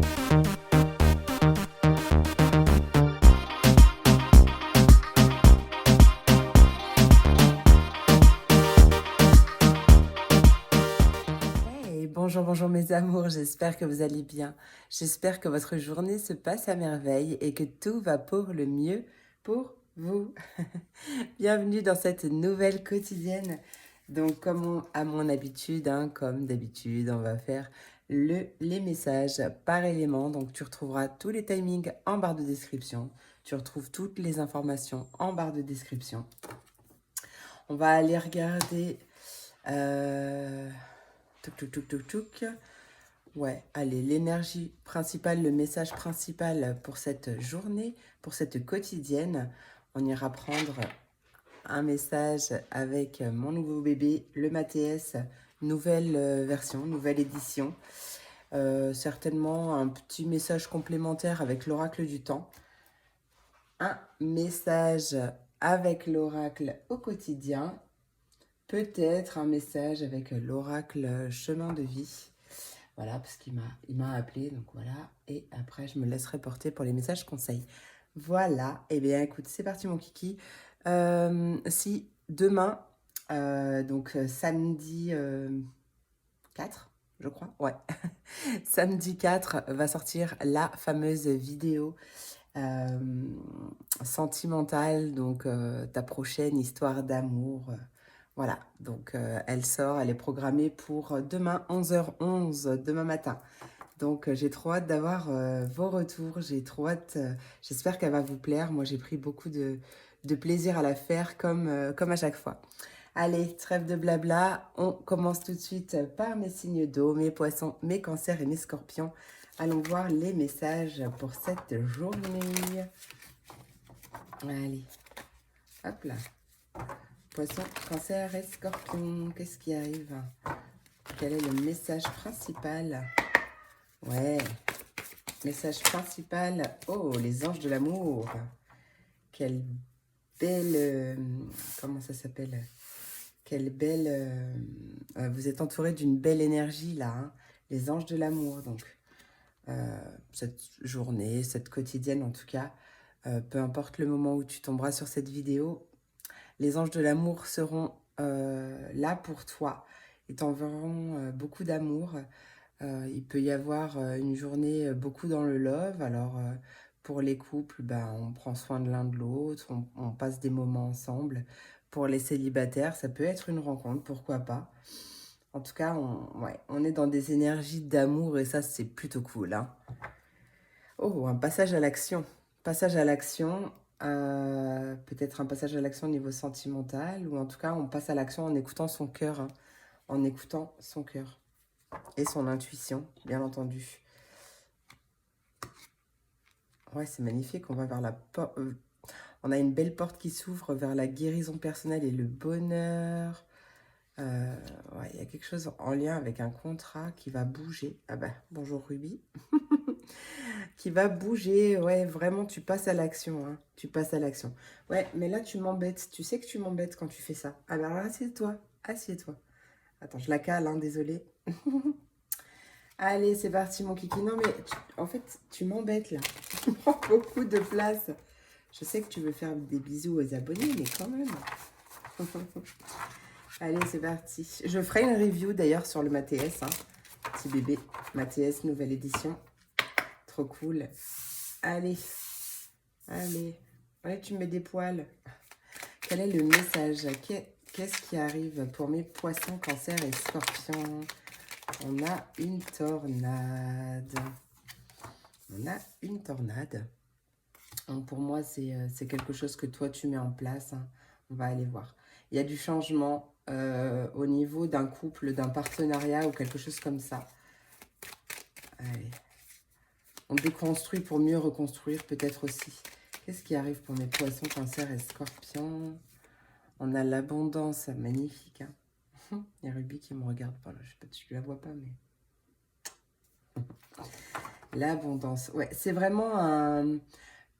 Hey, bonjour, bonjour mes amours, j'espère que vous allez bien. J'espère que votre journée se passe à merveille et que tout va pour le mieux pour vous. Bienvenue dans cette nouvelle quotidienne. Donc à mon habitude, comme d'habitude, on va faire les messages par élément. Donc tu retrouveras tous les timings en barre de description. Tu retrouves toutes les informations en barre de description. On va aller regarder... Touk, touk, touk, touk, touk. Ouais, allez, l'énergie principale, le message principal pour cette journée, pour cette quotidienne. On ira prendre un message avec mon nouveau bébé, le Mathias, nouvelle version, nouvelle édition. Certainement un petit message complémentaire avec l'oracle du temps. Un message avec l'oracle au quotidien. Peut-être un message avec l'oracle chemin de vie. Voilà, parce qu'il m'a appelé, donc voilà. Et après, je me laisserai porter pour les messages conseils. Voilà, et bien écoute, c'est parti mon kiki. Si demain, donc samedi 4, je crois, ouais. Samedi 4 va sortir la fameuse vidéo sentimentale, donc ta prochaine histoire d'amour. Voilà, donc elle sort, elle est programmée pour demain 11h11, demain matin. Donc j'ai trop hâte d'avoir vos retours, j'ai trop hâte, j'espère qu'elle va vous plaire. Moi j'ai pris beaucoup de plaisir à la faire comme à chaque fois. Allez, trêve de blabla, on commence tout de suite par mes signes d'eau, mes poissons, mes cancers et mes scorpions. Allons voir les messages pour cette journée. Allez, hop là. Poisson, cancer et scorpion, qu'est-ce qui arrive? Quel est le message principal? Ouais, message principal. Oh, les anges de l'amour. Quelle belle... comment ça s'appelle? Quelle belle... vous êtes entouré d'une belle énergie là, hein. Les anges de l'amour, donc. Cette journée, cette quotidienne en tout cas. Peu importe le moment où tu tomberas sur cette vidéo, les anges de l'amour seront là pour toi. Ils t'enverront beaucoup d'amour. Il peut y avoir une journée beaucoup dans le love. Alors, pour les couples, ben, on prend soin de l'un de l'autre, on passe des moments ensemble. Pour les célibataires, ça peut être une rencontre, pourquoi pas. En tout cas, on est dans des énergies d'amour et ça, c'est plutôt cool, hein. Oh, un passage à l'action. Passage à l'action, peut-être un passage à l'action au niveau sentimental, ou en tout cas, on passe à l'action en écoutant son cœur, hein, en écoutant son cœur et son intuition, bien entendu. Ouais, c'est magnifique, on va vers la porte. On a une belle porte qui s'ouvre vers la guérison personnelle et le bonheur. Ouais, il y a quelque chose en lien avec un contrat qui va bouger. Ah bah, bonjour Ruby. Qui va bouger, ouais, vraiment, tu passes à l'action, hein. Tu passes à l'action. Ouais, mais là, tu m'embêtes. Tu sais que tu m'embêtes quand tu fais ça. Alors, assieds-toi, assieds-toi. Attends, je la cale, hein, désolée. Allez, c'est parti, mon kiki. Non, mais en fait, tu m'embêtes, là. Tu prends beaucoup de place. Je sais que tu veux faire des bisous aux abonnés, mais quand même. Allez, c'est parti. Je ferai une review, d'ailleurs, sur le Mathias, hein. Petit bébé. Mathias, nouvelle édition. Trop cool. Allez. Allez. Ouais, tu mets des poils. Quel est le message? Qu'est-ce qui arrive pour mes poissons, cancer et scorpions? On a une tornade. On a une tornade. Donc pour moi, c'est quelque chose que toi, tu mets en place, hein. On va aller voir. Il y a du changement au niveau d'un couple, d'un partenariat ou quelque chose comme ça. Allez. On déconstruit pour mieux reconstruire peut-être aussi. Qu'est-ce qui arrive pour mes poissons, cancer et scorpions? On a l'abondance, magnifique, hein. Il y a Ruby qui me regarde par là. Je sais pas si tu la vois pas, mais... L'abondance. Ouais, c'est vraiment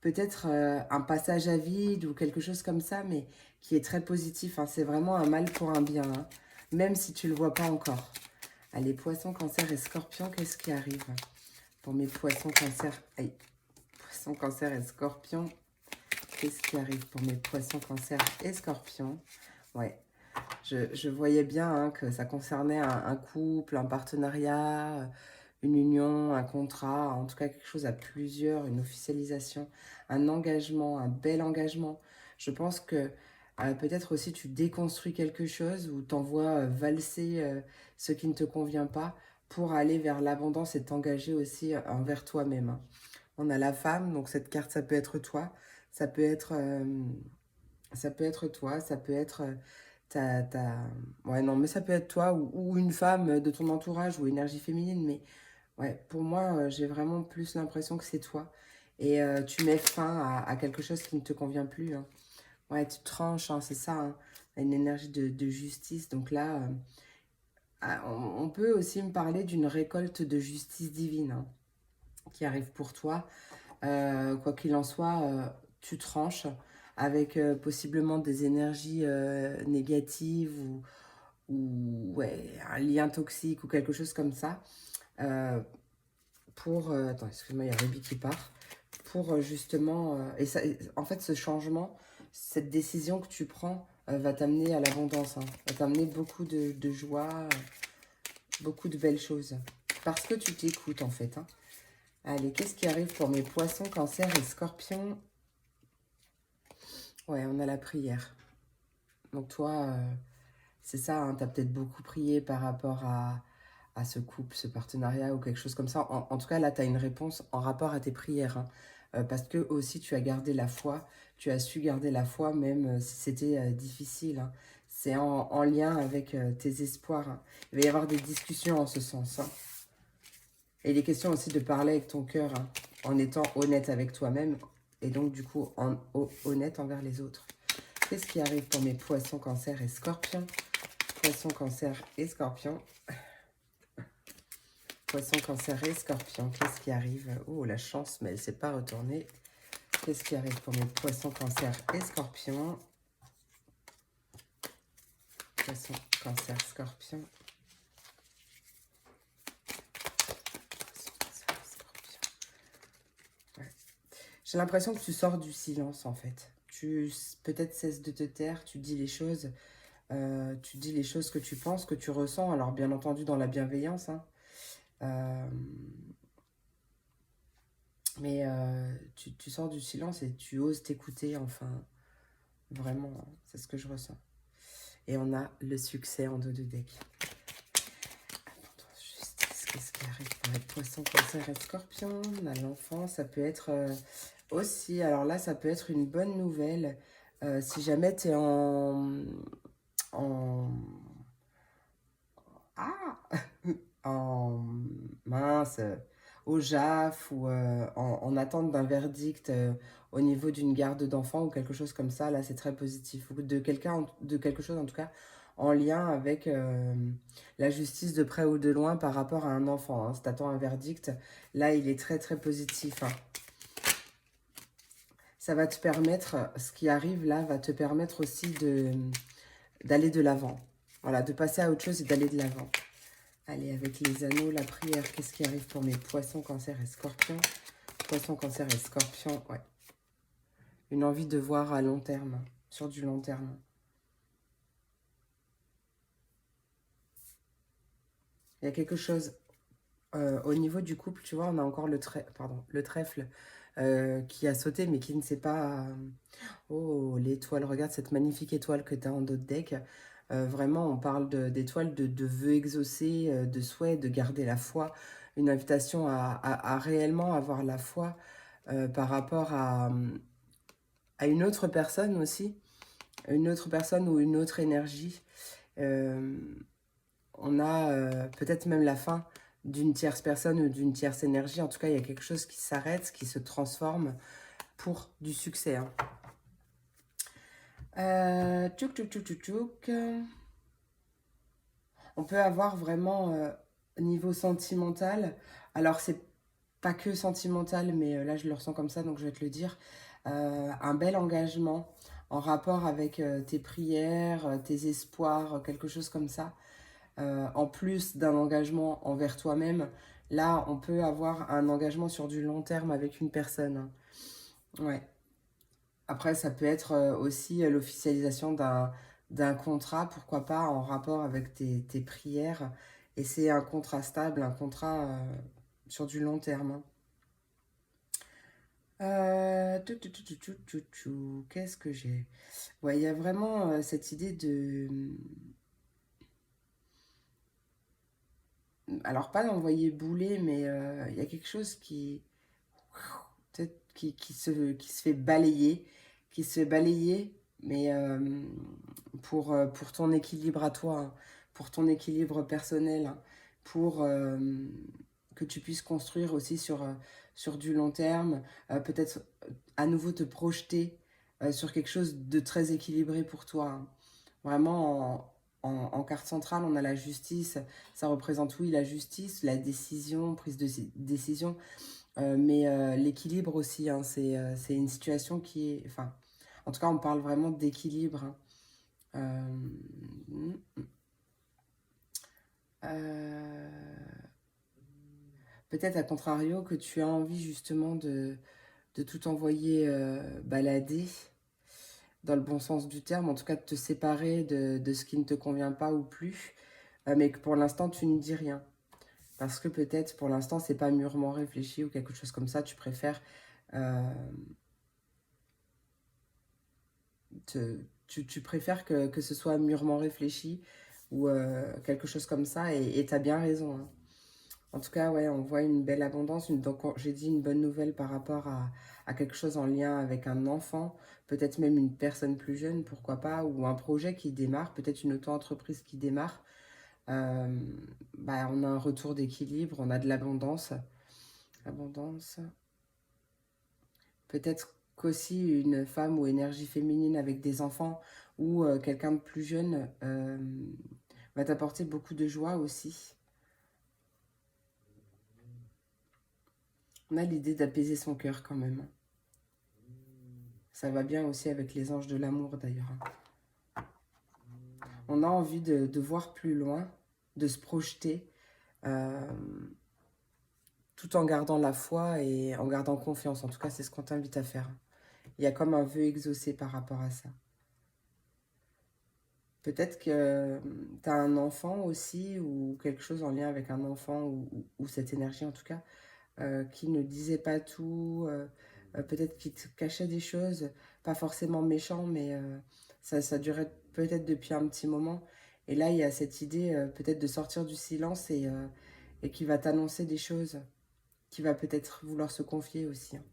peut-être un passage à vide ou quelque chose comme ça, mais qui est très positif, hein. C'est vraiment un mal pour un bien, hein, même si tu ne le vois pas encore. Allez, poisson, cancer et scorpion, qu'est-ce qui arrive? pour mes poissons, cancer, aïe, poissons, cancer et scorpions. Qu'est-ce qui arrive pour mes poissons, cancer et scorpions? Ouais, je voyais bien hein, que ça concernait un couple, un partenariat, une union, un contrat, en tout cas quelque chose à plusieurs, une officialisation, un engagement, un bel engagement. Je pense que peut-être aussi tu déconstruis quelque chose ou t'envoies valser ce qui ne te convient pas pour aller vers l'abondance et t'engager aussi envers toi-même. Hein. On a la femme, donc cette carte, ça peut être toi, ça peut être, ça peut être toi, ça peut être ouais, non, mais ça peut être toi ou une femme de ton entourage ou énergie féminine, mais ouais, pour moi, j'ai vraiment plus l'impression que c'est toi. Et tu mets fin à quelque chose qui ne te convient plus. Hein. Ouais, tu tranches, hein, c'est ça, hein, une énergie de justice. Donc là, on peut aussi me parler d'une récolte de justice divine hein, qui arrive pour toi. Quoi qu'il en soit, tu tranches avec possiblement des énergies négatives ou ouais, un lien toxique ou quelque chose comme ça. Pour... attends, excuse-moi, il y a Ruby qui part. Pour justement... et ça, en fait, ce changement, cette décision que tu prends va t'amener à l'abondance. Hein, va t'amener beaucoup de joie, beaucoup de belles choses. Parce que tu t'écoutes, en fait. Hein. Allez, qu'est-ce qui arrive pour mes poissons, cancer et scorpions? Ouais, on a la prière. Donc toi, c'est ça, hein, tu as peut-être beaucoup prié par rapport à ce couple, ce partenariat ou quelque chose comme ça. En tout cas, là, tu as une réponse en rapport à tes prières. Hein. Parce que aussi, tu as gardé la foi. Tu as su garder la foi même si c'était difficile. Hein. C'est en lien avec tes espoirs. Hein. Il va y avoir des discussions en ce sens. Hein. Et il est question aussi de parler avec ton cœur, hein, en étant honnête avec toi-même. Et donc, du coup, honnête envers les autres. Qu'est-ce qui arrive pour mes poissons, cancer et scorpions? Poissons, cancer et scorpions. Poisson, cancer et scorpion. Qu'est-ce qui arrive? Oh, la chance, mais elle ne s'est pas retournée. Qu'est-ce qui arrive pour mes poissons, cancer et scorpion? Poisson, cancer, scorpion. Poisson, cancer, scorpion. Ouais. J'ai l'impression que tu sors du silence, en fait. Tu peut-être cesses de te taire, tu dis les choses. Tu dis les choses que tu penses, que tu ressens. Alors, bien entendu, dans la bienveillance, hein. Mais tu sors du silence et tu oses t'écouter, enfin, vraiment, hein, c'est ce que je ressens. Et on a le succès en dos de deck. Justice, qu'est-ce qui arrive pour les poissons, cancer et scorpion? On a l'enfant, ça peut être aussi, alors là, ça peut être une bonne nouvelle. Si jamais tu es en... Ah en mince, au JAF ou en attente d'un verdict au niveau d'une garde d'enfants ou quelque chose comme ça, là c'est très positif. Ou de quelqu'un, de quelque chose en tout cas en lien avec la justice de près ou de loin par rapport à un enfant. Hein. Si tu attends un verdict, là il est très très positif. Hein. Ça va te permettre, ce qui arrive là va te permettre aussi d'aller de l'avant. Voilà, de passer à autre chose et d'aller de l'avant. Allez, avec les anneaux, la prière, qu'est-ce qui arrive pour mes poissons, cancer et scorpions? Poissons, cancer et scorpions, ouais. Une envie de voir à long terme, sur du long terme. Il y a quelque chose au niveau du couple, tu vois, on a encore le trèfle qui a sauté, mais qui ne sait pas... Oh, l'étoile, regarde cette magnifique étoile que tu as en dos de deck. Vraiment, on parle d'étoiles, de vœux exaucés, de souhaits, de garder la foi. Une invitation à réellement avoir la foi par rapport à une autre personne aussi. Une autre personne ou une autre énergie. On a peut-être même la fin d'une tierce personne ou d'une tierce énergie. En tout cas, il y a quelque chose qui s'arrête, qui se transforme pour du succès. Hein. Tchouk, tchouk, tchouk, tchouk, tchouk. On peut avoir vraiment niveau sentimental. Alors, c'est pas que sentimental, mais là, je le ressens comme ça, donc je vais te le dire. Un bel engagement en rapport avec tes prières, tes espoirs, quelque chose comme ça. En plus d'un engagement envers toi-même, Là, on peut avoir un engagement sur du long terme avec une personne, hein. Ouais. Après, ça peut être aussi l'officialisation d'un contrat, pourquoi pas, en rapport avec tes prières. Et c'est un contrat stable, un contrat sur du long terme, hein. Qu'est-ce que j'ai? Ouais, il y a vraiment cette idée de... Alors, pas d'envoyer bouler, mais il y a quelque chose qui... Peut-être qui se fait balayer, qui se fait balayer, mais pour ton équilibre à toi, hein, pour ton équilibre personnel, hein, pour que tu puisses construire aussi sur du long terme, peut-être à nouveau te projeter sur quelque chose de très équilibré pour toi, hein. Vraiment, en carte centrale, on a la justice. Ça représente, oui, la justice, la décision, prise de décision, mais l'équilibre aussi, hein, c'est une situation qui est... Enfin, en tout cas, on parle vraiment d'équilibre, hein. Euh, euh, Peut-être à contrario que tu as envie justement de tout envoyer balader, dans le bon sens du terme, en tout cas de te séparer de ce qui ne te convient pas ou plus, mais que pour l'instant tu ne dis rien. Parce que peut-être pour l'instant c'est pas mûrement réfléchi ou quelque chose comme ça, tu préfères euh, tu préfères que ce soit mûrement réfléchi ou quelque chose comme ça, et tu as bien raison, hein. En tout cas, ouais, on voit une belle abondance. Donc, j'ai dit une bonne nouvelle par rapport à quelque chose en lien avec un enfant, peut-être même une personne plus jeune, pourquoi pas, ou un projet qui démarre, peut-être une auto-entreprise qui démarre. Euh, Bah, on a un retour d'équilibre, on a de l'abondance. Abondance. Peut-être qu'aussi une femme ou énergie féminine avec des enfants ou quelqu'un de plus jeune va t'apporter beaucoup de joie aussi. On a l'idée d'apaiser son cœur quand même. Ça va bien aussi avec les anges de l'amour d'ailleurs. On a envie de voir plus loin, de se projeter, euh, tout en gardant la foi et en gardant confiance. En tout cas, c'est ce qu'on t'invite à faire. Il y a comme un vœu exaucé par rapport à ça. Peut-être que tu as un enfant aussi ou quelque chose en lien avec un enfant ou cette énergie en tout cas, qui ne disait pas tout, peut-être qui te cachait des choses, pas forcément méchant, mais ça durait peut-être depuis un petit moment. Et là, il y a cette idée peut-être de sortir du silence et qui va t'annoncer des choses, qui va peut-être vouloir se confier aussi, hein.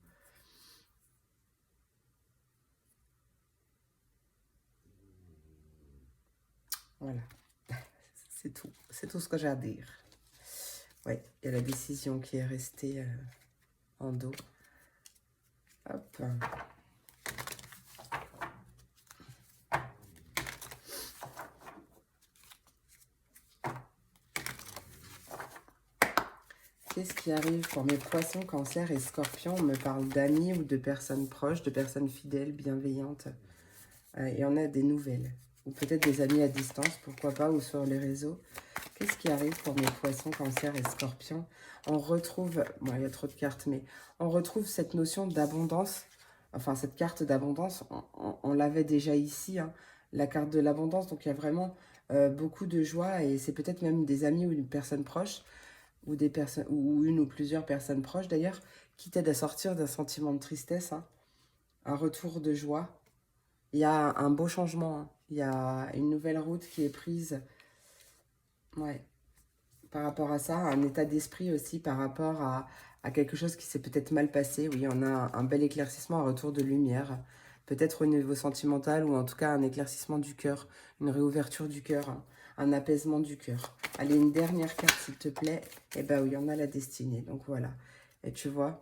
Voilà, c'est tout ce que j'ai à dire. Oui, il y a la décision qui est restée en dos. Hop. Qu'est-ce qui arrive pour mes poissons, cancer et scorpions? On me parle d'amis ou de personnes proches, de personnes fidèles, bienveillantes. Et on a des nouvelles. Ou peut-être des amis à distance, pourquoi pas, ou sur les réseaux. Qu'est-ce qui arrive pour mes poissons, cancer et scorpions? On retrouve, bon, il y a trop de cartes, mais on retrouve cette notion d'abondance. Enfin, cette carte d'abondance, on l'avait déjà ici, hein, la carte de l'abondance. Donc, il y a vraiment beaucoup de joie et c'est peut-être même des amis ou une personne proche ou des personnes ou une ou plusieurs personnes proches d'ailleurs qui t'aident à sortir d'un sentiment de tristesse, hein, un retour de joie. Il y a un beau changement, hein. Il y a une nouvelle route qui est prise, ouais, par rapport à ça, un état d'esprit aussi par rapport à quelque chose qui s'est peut-être mal passé. Oui, on a un bel éclaircissement, un retour de lumière, peut-être au niveau sentimental ou en tout cas un éclaircissement du cœur, une réouverture du cœur, hein, un apaisement du cœur. Allez, une dernière carte s'il te plaît. Eh ben oui, on a la destinée, donc voilà. Et tu vois,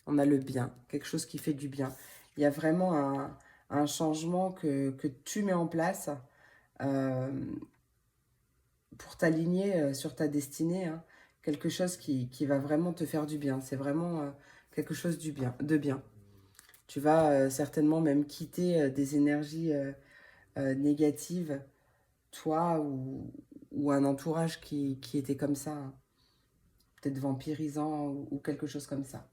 on a le bien, quelque chose qui fait du bien. Il y a vraiment un changement que tu mets en place euh, pour t'aligner sur ta destinée, hein. Quelque chose qui va vraiment te faire du bien. C'est vraiment quelque chose de bien. Tu vas certainement même quitter des énergies négatives, toi ou un entourage qui était comme ça, hein. peut-être vampirisant ou quelque chose comme ça.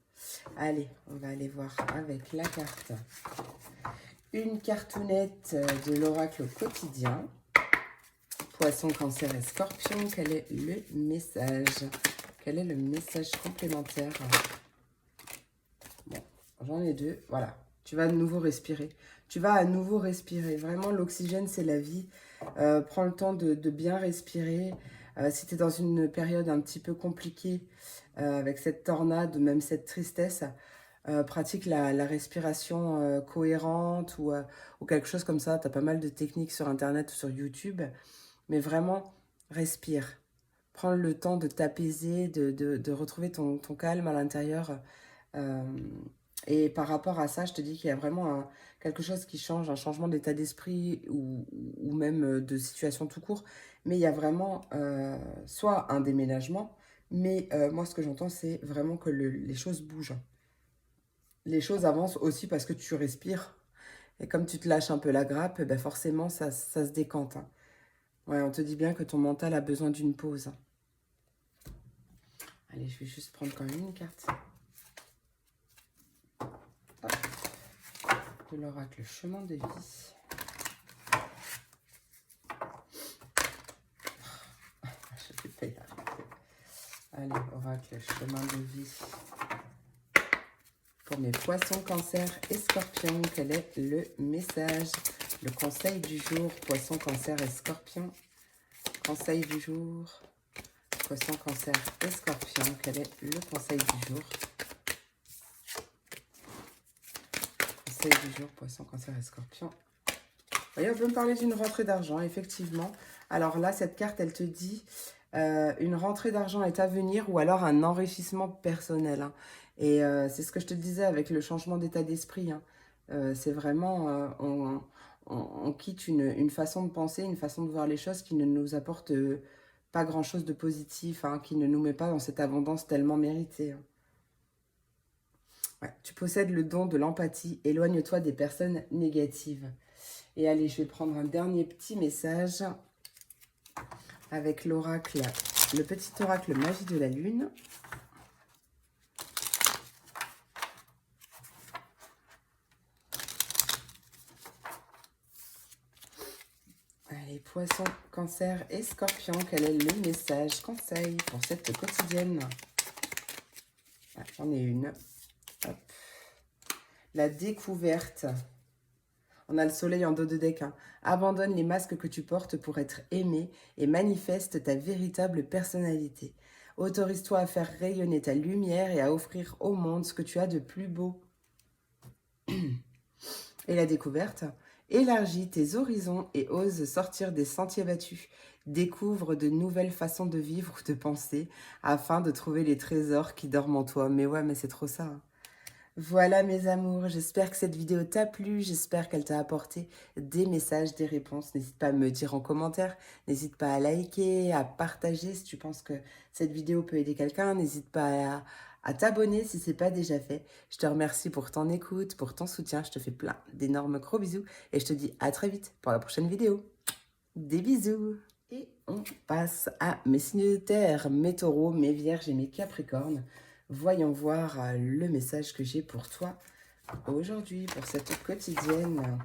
Allez, on va aller voir avec la carte. Une cartounette de l'oracle quotidien. Poisson, Cancer et Scorpion, quel est le message? Quel est le message complémentaire? Bon, j'en ai deux. Voilà, tu vas de nouveau respirer. Tu vas à nouveau respirer. Vraiment, l'oxygène, c'est la vie. Prends le temps de bien respirer. Si tu es dans une période un petit peu compliquée, avec cette tornade, même cette tristesse, pratique la respiration cohérente ou quelque chose comme ça. Tu as pas mal de techniques sur Internet ou sur YouTube. Mais vraiment, respire. Prends le temps de t'apaiser, de retrouver ton calme à l'intérieur. Et par rapport à ça, je te dis qu'il y a vraiment quelque chose qui change, un changement d'état d'esprit ou même de situation tout court. Mais il y a vraiment soit un déménagement, mais moi ce que j'entends c'est vraiment que les choses bougent. Les choses avancent aussi parce que tu respires. Et comme tu te lâches un peu la grappe, ben forcément ça se décante. Hein. Ouais, on te dit bien que ton mental a besoin d'une pause. Allez, je vais juste prendre quand même une carte. Hop. De l'oracle chemin de vie. Je vais pas y arriver. Allez, oracle chemin de vie. Pour mes poissons, cancer et scorpions, quel est le message? Le conseil du jour, poissons, cancer et scorpions. Conseil du jour, poissons, cancer et scorpions, quel est le conseil du jour? Conseil du jour, poisson, cancer et scorpion. Voyez, on peut me parler d'une rentrée d'argent, effectivement. Alors là, cette carte, elle te dit une rentrée d'argent est à venir ou alors un enrichissement personnel. Hein. Et c'est ce que je te disais avec le changement d'état d'esprit. Hein. C'est vraiment, on quitte une façon de penser, une façon de voir les choses qui ne nous apporte pas grand-chose de positif, hein, qui ne nous met pas dans cette abondance tellement méritée. Hein. Ouais, tu possèdes le don de l'empathie, éloigne-toi des personnes négatives. Et allez, je vais prendre un dernier petit message avec l'oracle, le petit oracle magie de la lune. Allez, poisson, cancer et scorpion, quel est le message conseil pour cette quotidienne? Ah, j'en ai une. Hop. La découverte. On a le soleil en dos de deck. Hein. Abandonne les masques que tu portes pour être aimé et manifeste ta véritable personnalité. Autorise-toi à faire rayonner ta lumière et à offrir au monde ce que tu as de plus beau. Et la découverte. Élargis tes horizons et ose sortir des sentiers battus. Découvre de nouvelles façons de vivre ou de penser afin de trouver les trésors qui dorment en toi. Mais ouais, mais c'est trop ça. Hein. Voilà mes amours, j'espère que cette vidéo t'a plu, j'espère qu'elle t'a apporté des messages, des réponses. N'hésite pas à me dire en commentaire, n'hésite pas à liker, à partager si tu penses que cette vidéo peut aider quelqu'un. N'hésite pas à t'abonner si ce n'est pas déjà fait. Je te remercie pour ton écoute, pour ton soutien. Je te fais plein d'énormes gros bisous et je te dis à très vite pour la prochaine vidéo. Des bisous. Et on passe à mes signes de terre, mes taureaux, mes vierges et mes capricornes. Voyons voir le message que j'ai pour toi aujourd'hui, pour cette quotidienne.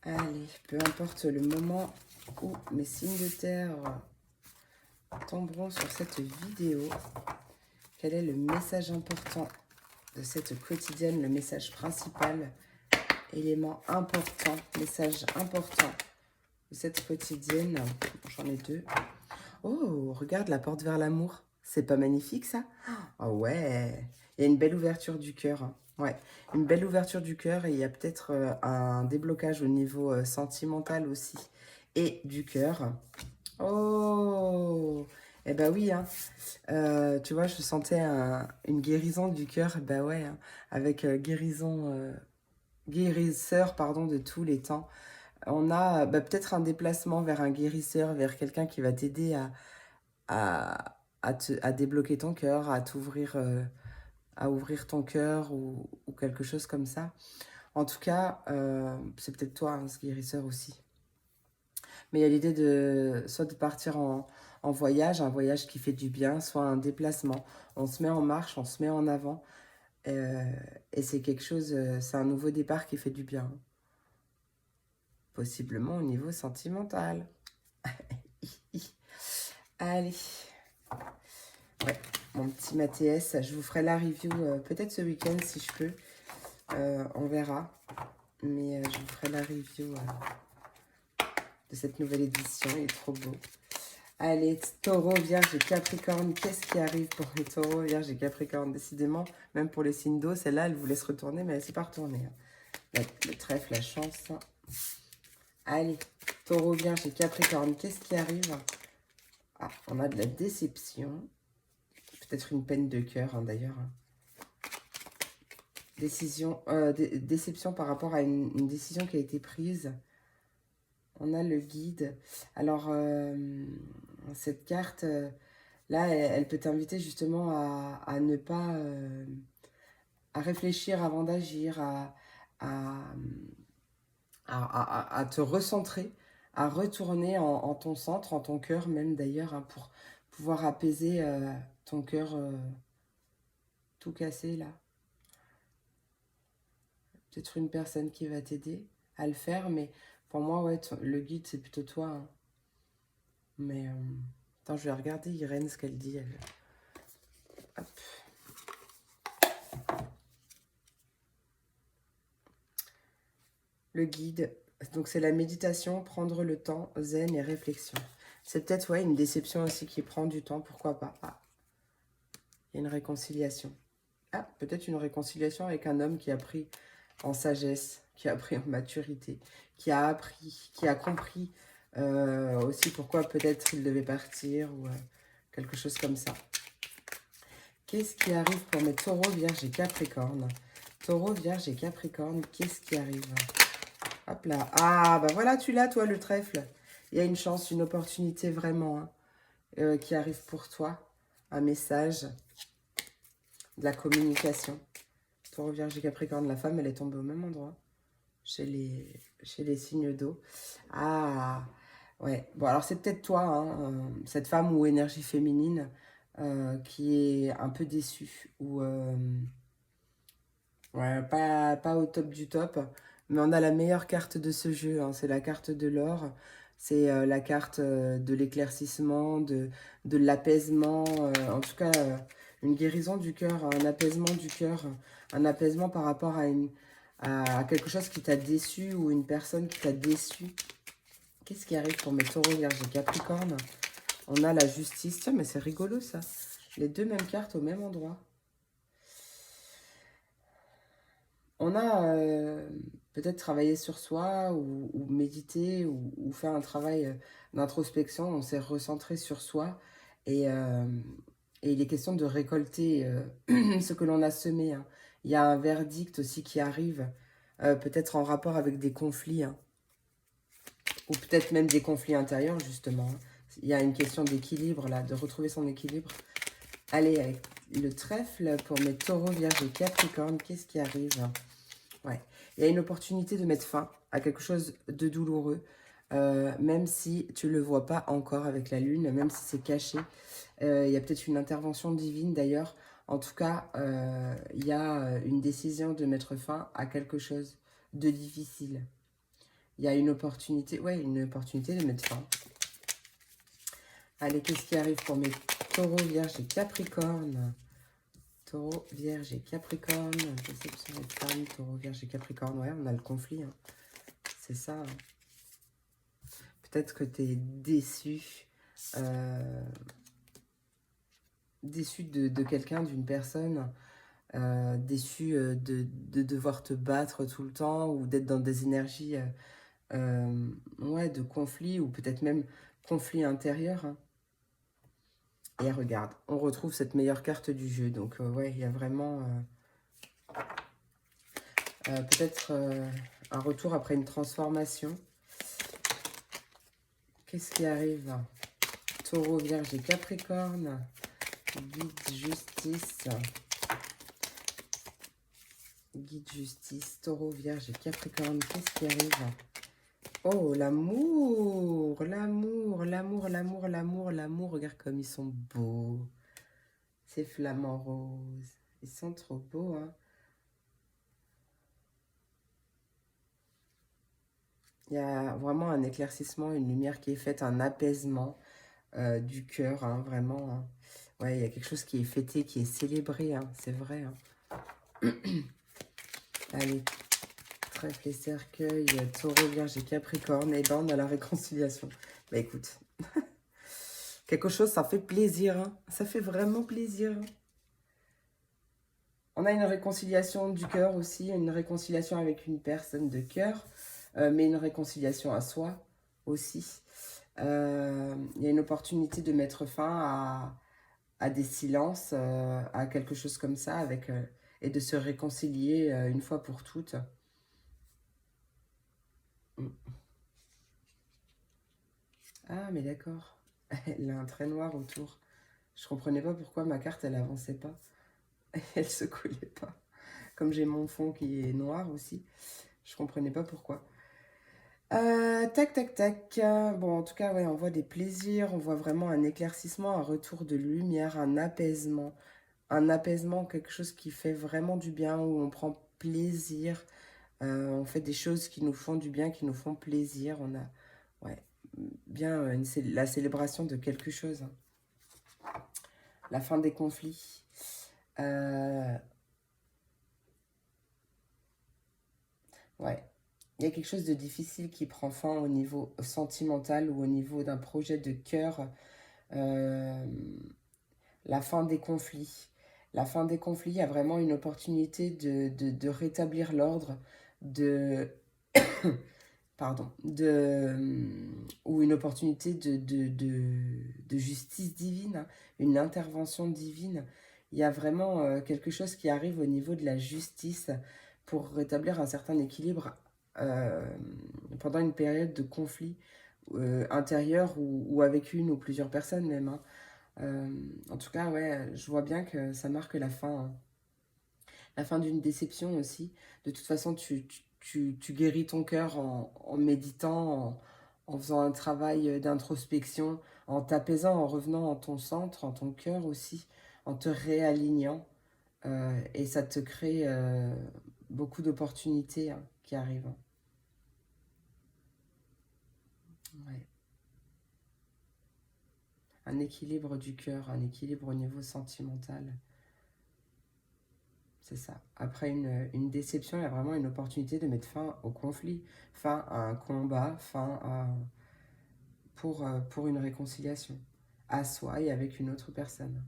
Allez, peu importe le moment où mes signes de terre tomberont sur cette vidéo, quel est le message important de cette quotidienne, le message principal, élément important, message important de cette quotidienne. J'en ai deux. Oh, regarde la porte vers l'amour. C'est pas magnifique ça? Oh ouais, il y a une belle ouverture du cœur. Hein. Ouais, une belle ouverture du cœur et il y a peut-être un déblocage au niveau sentimental aussi et du cœur. Oh, eh ben oui, hein. Tu vois, je sentais une guérison du cœur. Ben ouais, hein. Avec guérisseur, pardon, de tous les temps. On a peut-être un déplacement vers un guérisseur, vers quelqu'un qui va t'aider à débloquer ton cœur, à t'ouvrir, à ouvrir ton cœur ou quelque chose comme ça. En tout cas, c'est peut-être toi, hein, ce guérisseur aussi. Mais il y a l'idée de soit de partir en voyage, un voyage qui fait du bien, soit un déplacement. On se met en marche, on se met en avant. euh, et c'est quelque chose, c'est un nouveau départ qui fait du bien. Possiblement au niveau sentimental. Allez. Ouais, mon petit Mathias, je vous ferai la review peut-être ce week-end si je peux. On verra. Mais je vous ferai la review de cette nouvelle édition. Il est trop beau. Allez, taureau, vierge et capricorne. Qu'est-ce qui arrive pour les taureaux, vierge et capricorne? Décidément, même pour les signes d'eau, celle-là, elle vous laisse retourner, mais elle ne s'est pas retournée. Le trèfle, la chance. Allez, taureau, vierge et capricorne. Qu'est-ce qui arrive? Ah, on a de la déception. Peut-être une peine de cœur, hein, d'ailleurs. Déception par rapport à une décision qui a été prise. On a le guide. Alors, cette carte, là, elle peut t'inviter justement à ne pas... à réfléchir avant d'agir, à, à te recentrer, à retourner en ton centre, en ton cœur même d'ailleurs, hein, pour pouvoir apaiser ton cœur tout cassé là. Peut-être une personne qui va t'aider à le faire, mais pour moi, ouais, le guide, c'est plutôt toi. Hein. Mais, attends, je vais regarder Irène, ce qu'elle dit. Elle. Hop. Le guide, donc c'est la méditation, prendre le temps, zen et réflexion. C'est peut-être, ouais, une déception aussi qui prend du temps, pourquoi pas. Ah, il y a une réconciliation. Ah, peut-être une réconciliation avec un homme qui a pris en sagesse, qui a pris en maturité, qui a appris, qui a compris aussi pourquoi peut-être il devait partir ou quelque chose comme ça. Qu'est-ce qui arrive pour mes taureaux, vierges et capricornes? Taureau, vierge et capricorne, qu'est-ce qui arrive? Hop là. Ah, bah voilà, tu l'as, toi, le trèfle. Il y a une chance, une opportunité vraiment hein, qui arrive pour toi. Un message, de la communication. Taureau, vierge et capricorne, la femme, elle est tombée au même endroit. Chez les signes d'eau. Ah, ouais. Bon, alors c'est peut-être toi, hein, cette femme ou énergie féminine qui est un peu déçue ou ouais, pas au top du top. Mais on a la meilleure carte de ce jeu, hein, c'est la carte de l'or. C'est la carte de l'éclaircissement, de l'apaisement, en tout cas une guérison du cœur, un apaisement du cœur, un apaisement par rapport à quelque chose qui t'a déçu ou une personne qui t'a déçu. Qu'est-ce qui arrive pour mes taureaux, vierges et capricornes? On a la justice. Tiens, mais c'est rigolo ça. Les deux mêmes cartes au même endroit. On a peut-être travaillé sur soi ou médité ou fait un travail d'introspection. On s'est recentré sur soi et il est question de récolter ce que l'on a semé. Hein. Il y a un verdict aussi qui arrive, peut-être en rapport avec des conflits hein, ou peut-être même des conflits intérieurs justement. Hein. Il y a une question d'équilibre là, de retrouver son équilibre. Allez, avec le trèfle pour mes taureaux, vierges et capricornes, qu'est-ce qui arrive? Ouais, il y a une opportunité de mettre fin à quelque chose de douloureux, même si tu ne le vois pas encore avec la lune, même si c'est caché. Il y a peut-être une intervention divine d'ailleurs. En tout cas, il y a une décision de mettre fin à quelque chose de difficile. Il y a une opportunité, ouais, une opportunité de mettre fin. Allez, qu'est-ce qui arrive pour mes taureaux, vierges et capricornes? Taureau, vierge et capricorne. Déception et femme, taureau, vierge et capricorne. Ouais, on a le conflit. Hein. C'est ça. Hein. Peut-être que tu es déçu. Déçu de quelqu'un, d'une personne. Déçu de devoir te battre tout le temps ou d'être dans des énergies ouais, de conflit ou peut-être même conflit intérieur. Hein. Et regarde, on retrouve cette meilleure carte du jeu. Donc, ouais, il y a vraiment peut-être un retour après une transformation. Qu'est-ce qui arrive? Taureau, vierge et capricorne. Guide, justice. Guide, justice. Taureau, vierge et capricorne. Qu'est-ce qui arrive? Oh, l'amour, l'amour, l'amour, l'amour, l'amour, l'amour. Regarde comme ils sont beaux. Ces flamants roses. Ils sont trop beaux, hein. Il y a vraiment un éclaircissement, une lumière qui est faite, un apaisement du cœur, hein, vraiment, hein. Ouais, il y a quelque chose qui est fêté, qui est célébré, hein, c'est vrai, hein. Allez, trèfle et cercueil, taureau, vierge et capricorne, et ben on a la réconciliation. Bah écoute, quelque chose, ça fait plaisir, hein. Ça fait vraiment plaisir, hein. On a une réconciliation du cœur aussi, une réconciliation avec une personne de cœur, mais une réconciliation à soi aussi. Il y a une opportunité de mettre fin à des silences, à quelque chose comme ça, et de se réconcilier une fois pour toutes. Mm. Ah, mais d'accord. Elle a un trait noir autour. Je comprenais pas pourquoi ma carte, elle avançait pas. Elle se collait pas. Comme j'ai mon fond qui est noir aussi, je comprenais pas pourquoi. Tac, tac, tac. Bon, en tout cas, ouais, on voit des plaisirs, on voit vraiment un éclaircissement, un retour de lumière, un apaisement. Un apaisement, quelque chose qui fait vraiment du bien, où on prend plaisir. On fait des choses qui nous font du bien, qui nous font plaisir. On a, ouais, bien la célébration de quelque chose, hein. La fin des conflits. Euh, ouais. Il y a quelque chose de difficile qui prend fin au niveau sentimental ou au niveau d'un projet de cœur. Euh, la fin des conflits. La fin des conflits, il y a vraiment une opportunité de rétablir l'ordre, de, pardon, ou une opportunité de justice divine, hein, une intervention divine. Il y a vraiment quelque chose qui arrive au niveau de la justice pour rétablir un certain équilibre euh, pendant une période de conflit intérieur ou avec une ou plusieurs personnes même, hein. En tout cas, ouais, je vois bien que ça marque la fin d'une déception aussi. De toute façon, tu guéris ton cœur en méditant, en faisant un travail d'introspection, en t'apaisant, en revenant en ton centre, en ton cœur aussi, en te réalignant. Et ça te crée beaucoup d'opportunités, hein, qui arrivent, hein. Ouais. Un équilibre du cœur, un équilibre au niveau sentimental. C'est ça. Après une déception, il y a vraiment une opportunité de mettre fin au conflit, fin à un combat, pour une réconciliation, à soi et avec une autre personne.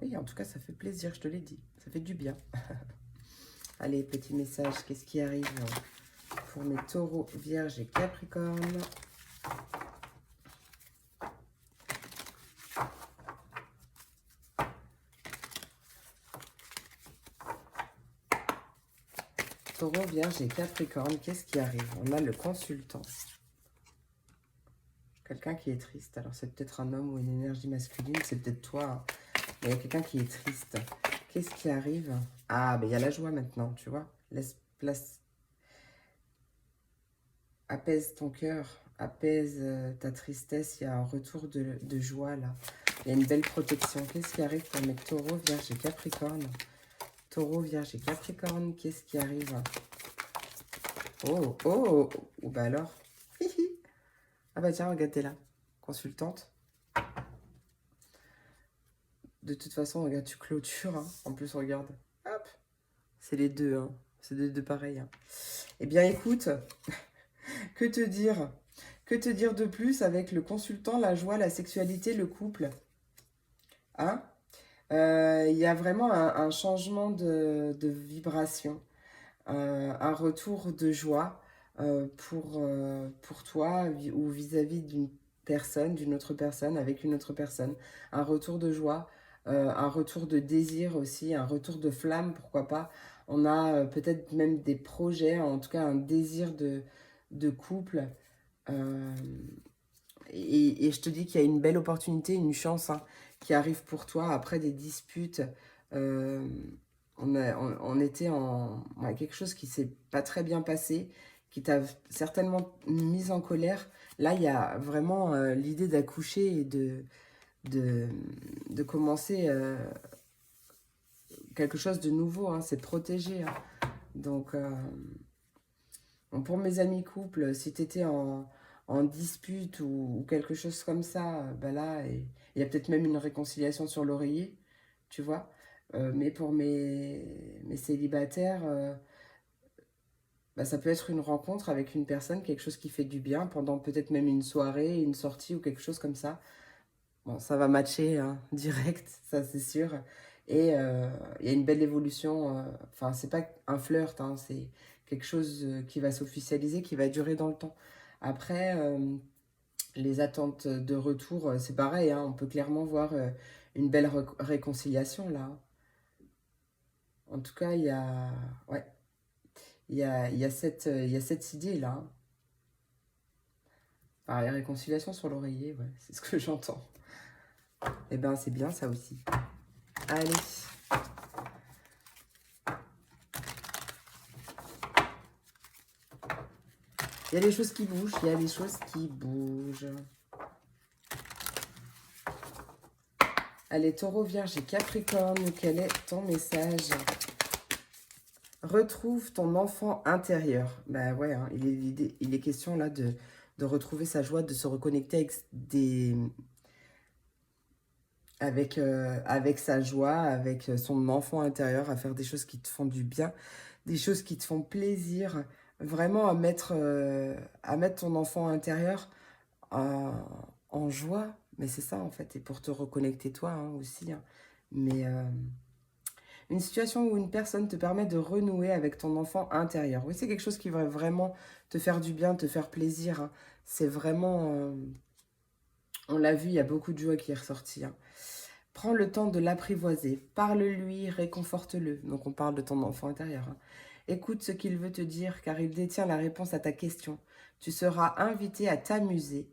Oui, en tout cas, ça fait plaisir, je te l'ai dit. Ça fait du bien. Allez, petit message, qu'est-ce qui arrive pour mes taureaux, vierges et capricornes? Taureau, vierge et capricorne, qu'est-ce qui arrive? On a le consultant. Quelqu'un qui est triste. Alors, c'est peut-être un homme ou une énergie masculine, c'est peut-être toi, hein. Mais il y a quelqu'un qui est triste. Qu'est-ce qui arrive? Ah, ben il y a la joie maintenant, tu vois. Laisse place, apaise ton cœur, apaise ta tristesse. Il y a un retour de joie là. Il y a une belle protection. Qu'est-ce qui arrive pour mes taureaux, vierge et capricorne? Taureau, vierge et capricorne, qu'est-ce qui arrive? Oh, oh, oh, bah alors. Ah bah tiens, regarde, t'es là. Consultante. De toute façon, regarde, tu clôtures, hein. En plus, regarde. Hop. C'est les deux, hein. C'est les deux pareils, hein. Eh bien, écoute, que te dire? Que te dire de plus avec le consultant, la joie, la sexualité, le couple, hein? Il y a vraiment un changement de vibration, un retour de joie pour toi ou vis-à-vis d'une personne, d'une autre personne, avec une autre personne. Un retour de joie, un retour de désir aussi, un retour de flamme, pourquoi pas. On a peut-être même des projets, en tout cas un désir de couple. Euh, et je te dis qu'il y a une belle opportunité, une chance, hein, qui arrive pour toi après des disputes. Euh, on était en ouais, quelque chose qui s'est pas très bien passé, qui t'a certainement mise en colère. Là, il y a vraiment l'idée d'accoucher et de commencer quelque chose de nouveau, hein, c'est protégé. Hein. Donc, bon, pour mes amis couples, si tu étais en dispute ou quelque chose comme ça, bah là, il y a peut-être même une réconciliation sur l'oreiller, tu vois. Mais pour mes célibataires, bah, ça peut être une rencontre avec une personne, quelque chose qui fait du bien, pendant peut-être même une soirée, une sortie ou quelque chose comme ça. Bon, ça va matcher hein, direct, ça c'est sûr. Et il y a une belle évolution. Enfin, c'est pas un flirt, hein, c'est quelque chose qui va s'officialiser, qui va durer dans le temps. Après, les attentes de retour, c'est pareil. Hein, on peut clairement voir une belle réconciliation là. En tout cas, ouais, il y a cette idée là. Hein. Ah, la réconciliation sur l'oreiller, ouais, c'est ce que j'entends. Eh ben, c'est bien ça aussi. Allez. Il y a des choses qui bougent, il y a des choses qui bougent. Allez, Taureau, Vierge et Capricorne, quel est ton message? Retrouve ton enfant intérieur. Bah ouais, hein, il est question là de retrouver sa joie, de se reconnecter avec sa joie, avec son enfant intérieur, à faire des choses qui te font du bien, des choses qui te font plaisir. Vraiment à mettre ton enfant intérieur en, en joie. Mais c'est ça en fait, et pour te reconnecter toi hein, aussi. Hein. Mais une situation où une personne te permet de renouer avec ton enfant intérieur. Oui, c'est quelque chose qui va vraiment te faire du bien, te faire plaisir. Hein. C'est vraiment... on l'a vu, il y a beaucoup de joie qui est ressortie. Hein. Prends le temps de l'apprivoiser. Parle-lui, réconforte-le. Donc on parle de ton enfant intérieur. Hein. Écoute ce qu'il veut te dire car il détient la réponse à ta question. Tu seras invité à t'amuser.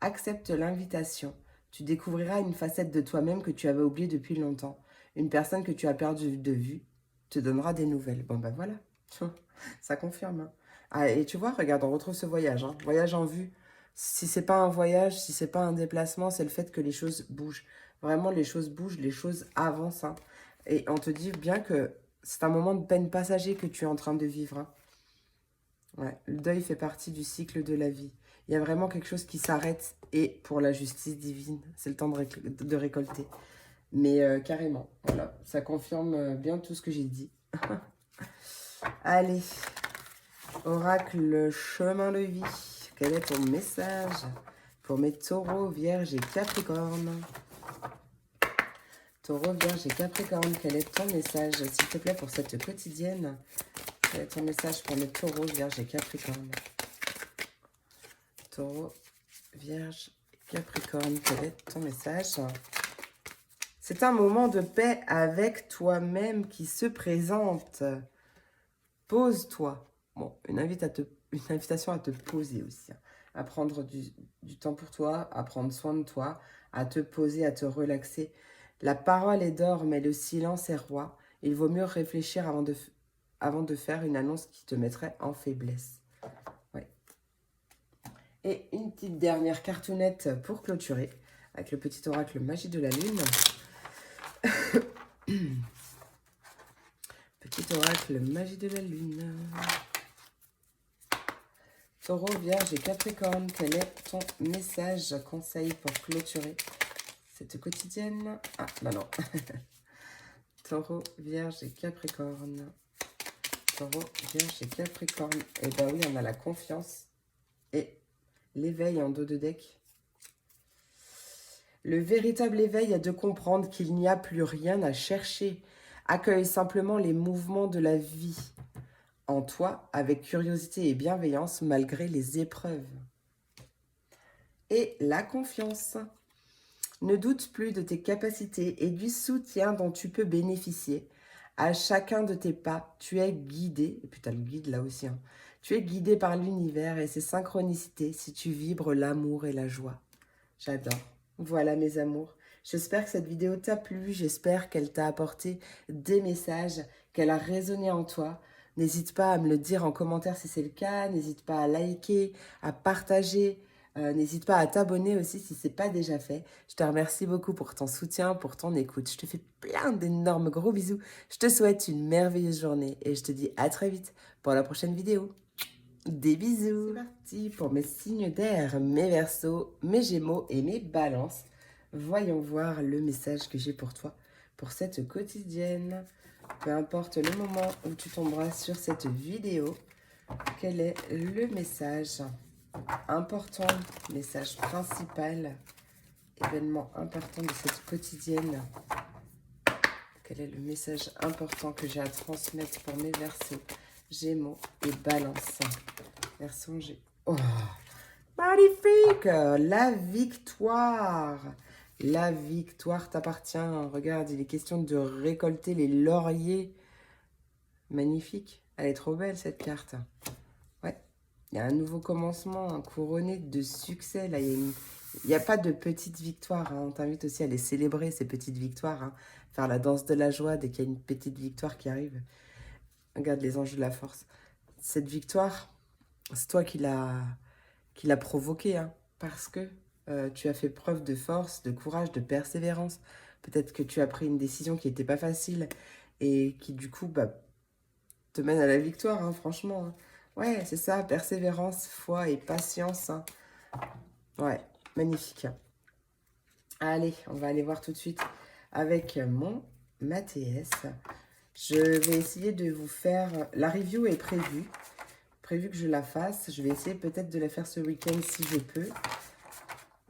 Accepte l'invitation. Tu découvriras une facette de toi-même que tu avais oubliée depuis longtemps. Une personne que tu as perdue de vue te donnera des nouvelles. Bon ben voilà, ça confirme. Hein. Ah, et tu vois, regarde, on retrouve ce voyage. Hein. Voyage en vue. Si c'est pas un voyage, si c'est pas un déplacement, c'est le fait que les choses bougent. Vraiment, les choses bougent, les choses avancent. Hein. Et on te dit bien que c'est un moment de peine passager que tu es en train de vivre. Hein. Ouais, le deuil fait partie du cycle de la vie. Il y a vraiment quelque chose qui s'arrête et pour la justice divine, c'est le temps de récolter. Mais carrément, voilà, ça confirme bien tout ce que j'ai dit. Allez, oracle chemin de vie, quel est ton message pour mes taureaux, vierges et capricornes? Taureau, vierge et capricorne, quel est ton message, s'il te plaît, pour cette quotidienne? Quel est ton message pour mes taureaux, vierge et capricorne? Taureau, vierge et capricorne, quel est ton message? C'est un moment de paix avec toi-même qui se présente. Pose-toi. Bon, une invitation à te poser aussi. Hein. À prendre du temps pour toi, à prendre soin de toi, à te poser, à te relaxer. La parole est d'or, mais le silence est roi. Il vaut mieux réfléchir avant de faire une annonce qui te mettrait en faiblesse. Ouais. Et une petite dernière cartoonette pour clôturer, avec le petit oracle magie de la lune. Petit oracle magie de la lune. Taureau, Vierge et Capricorne, quel est ton message, conseil pour clôturer cette quotidienne? Ah, bah non. Taureau, Vierge et Capricorne. Taureau, Vierge et Capricorne. Et bah oui, on a la confiance et l'éveil en dos de deck. Le véritable éveil est de comprendre qu'il n'y a plus rien à chercher. Accueille simplement les mouvements de la vie en toi avec curiosité et bienveillance malgré les épreuves. Et la confiance. Ne doute plus de tes capacités et du soutien dont tu peux bénéficier. À chacun de tes pas, tu es guidé, et puis tu as le guide là aussi, hein. Tu es guidé par l'univers et ses synchronicités si tu vibres l'amour et la joie. J'adore. Voilà mes amours. J'espère que cette vidéo t'a plu, j'espère qu'elle t'a apporté des messages, qu'elle a résonné en toi. N'hésite pas à me le dire en commentaire si c'est le cas. N'hésite pas à liker, à partager. N'hésite pas à t'abonner aussi si ce n'est pas déjà fait. Je te remercie beaucoup pour ton soutien, pour ton écoute. Je te fais plein d'énormes gros bisous. Je te souhaite une merveilleuse journée et je te dis à très vite pour la prochaine vidéo. Des bisous. C'est parti pour mes signes d'air, mes Verseaux, mes Gémeaux et mes Balances. Voyons voir le message que j'ai pour toi pour cette quotidienne. Peu importe le moment où tu tomberas sur cette vidéo, quel est le message important, message principal, événement important de cette quotidienne? Quel est le message important que j'ai à transmettre pour mes Verseaux, Gémeaux et Balance? Verseau, j'ai... Oh, magnifique! La victoire! La victoire t'appartient. Regarde, il est question de récolter les lauriers. Magnifique. Elle est trop belle, cette carte. Ouais. Il y a un nouveau commencement, un couronné de succès. Là, il n'y a pas de petites victoires. Hein. On t'invite aussi à les célébrer, ces petites victoires. Hein. Faire la danse de la joie dès qu'il y a une petite victoire qui arrive. Regarde les anges de la force. Cette victoire, c'est toi qui l'a provoquée. Hein, parce que tu as fait preuve de force, de courage, de persévérance. Peut-être que tu as pris une décision qui n'était pas facile et qui, du coup, te mène à la victoire, hein, franchement. Hein. Ouais, c'est ça, persévérance, foi et patience. Hein. Ouais, magnifique. Allez, on va aller voir tout de suite avec mon Mathias. Je vais essayer de vous faire... La review est prévue. Prévu que je la fasse. Je vais essayer peut-être de la faire ce week-end si je peux.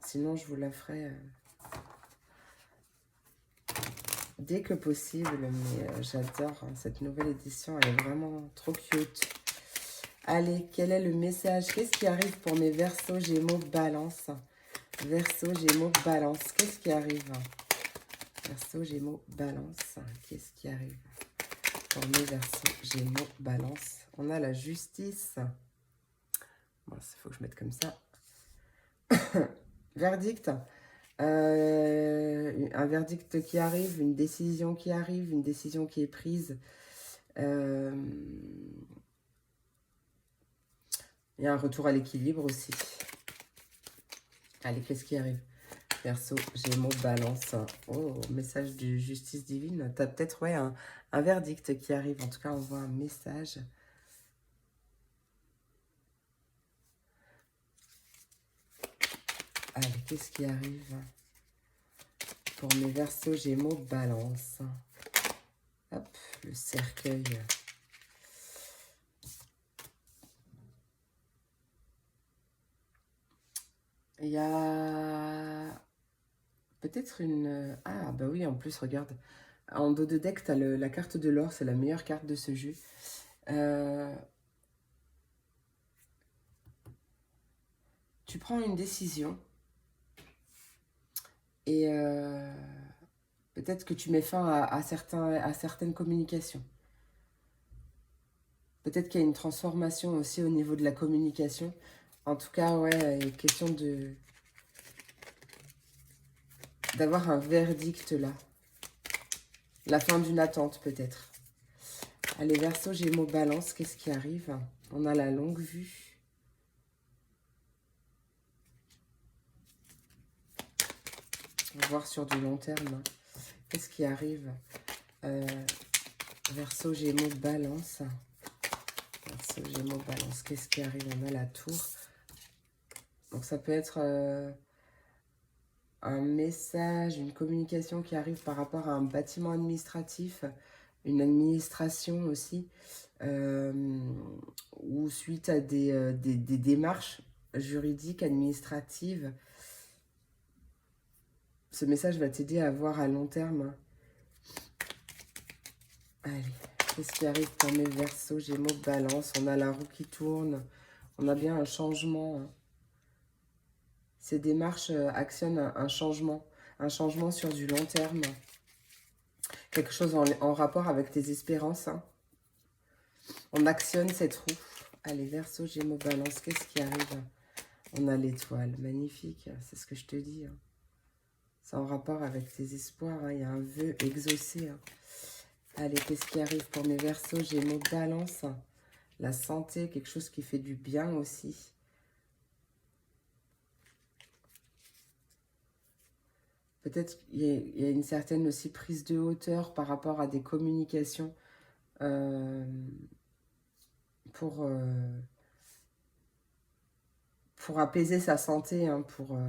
Sinon, je vous la ferai dès que possible. Mais j'adore hein, cette nouvelle édition. Elle est vraiment trop cute. Allez, quel est le message? Qu'est-ce qui arrive pour mes Verseaux, Gémeaux, Balance? Verseaux, Gémeaux, Balance. Qu'est-ce qui arrive? Verseaux, Gémeaux, Balance. Qu'est-ce qui arrive pour mes Verseaux, Gémeaux, Balance? On a la justice. Bon, il faut que je mette comme ça. Verdict. Un verdict qui arrive, une décision qui arrive, une décision qui est prise. Il y a un retour à l'équilibre aussi. Allez, qu'est-ce qui arrive? Verseau, Gémeaux, Balance. Oh, message de justice divine. Tu as peut-être ouais, un verdict qui arrive. En tout cas, on voit un message. Allez, qu'est-ce qui arrive pour mes Verseaux, Gémeaux, Balance? Hop, le cercueil. Il y a peut-être une... Ah, bah oui, en plus, regarde. En dos de deck, tu as la carte de l'or. C'est la meilleure carte de ce jeu. Tu prends une décision. Et peut-être que tu mets fin à certaines communications. Peut-être qu'il y a une transformation aussi au niveau de la communication. En tout cas, ouais, il est question d'avoir un verdict là. La fin d'une attente peut-être. Allez, Verseau, Gémeaux, Balance, qu'est-ce qui arrive? On a la longue vue. On va voir sur du long terme. Qu'est-ce qui arrive? Verseau, Gémeaux, Balance. Verseau, Gémeaux, Balance, qu'est-ce qui arrive? On a la tour. Donc ça peut être un message, une communication qui arrive par rapport à un bâtiment administratif, une administration aussi, ou suite à des démarches juridiques, administratives. Ce message va t'aider à voir à long terme. Allez, qu'est-ce qui arrive pour mes Verseaux, Gémeaux, Balance? On a la roue qui tourne, on a bien un changement. Ces démarches actionnent un changement sur du long terme. Quelque chose en rapport avec tes espérances. Hein. On actionne cette roue. Allez, Verseau, Gémeaux, Balance, qu'est-ce qui arrive? On a l'étoile, magnifique, c'est ce que je te dis. Hein. C'est en rapport avec tes espoirs, hein. Il y a un vœu exaucé. Hein. Allez, qu'est-ce qui arrive pour mes Verseaux, Gémeaux, Balance? La santé, quelque chose qui fait du bien aussi. Peut-être qu'il y a une certaine aussi prise de hauteur par rapport à des communications euh, pour, euh, pour apaiser sa santé, hein, pour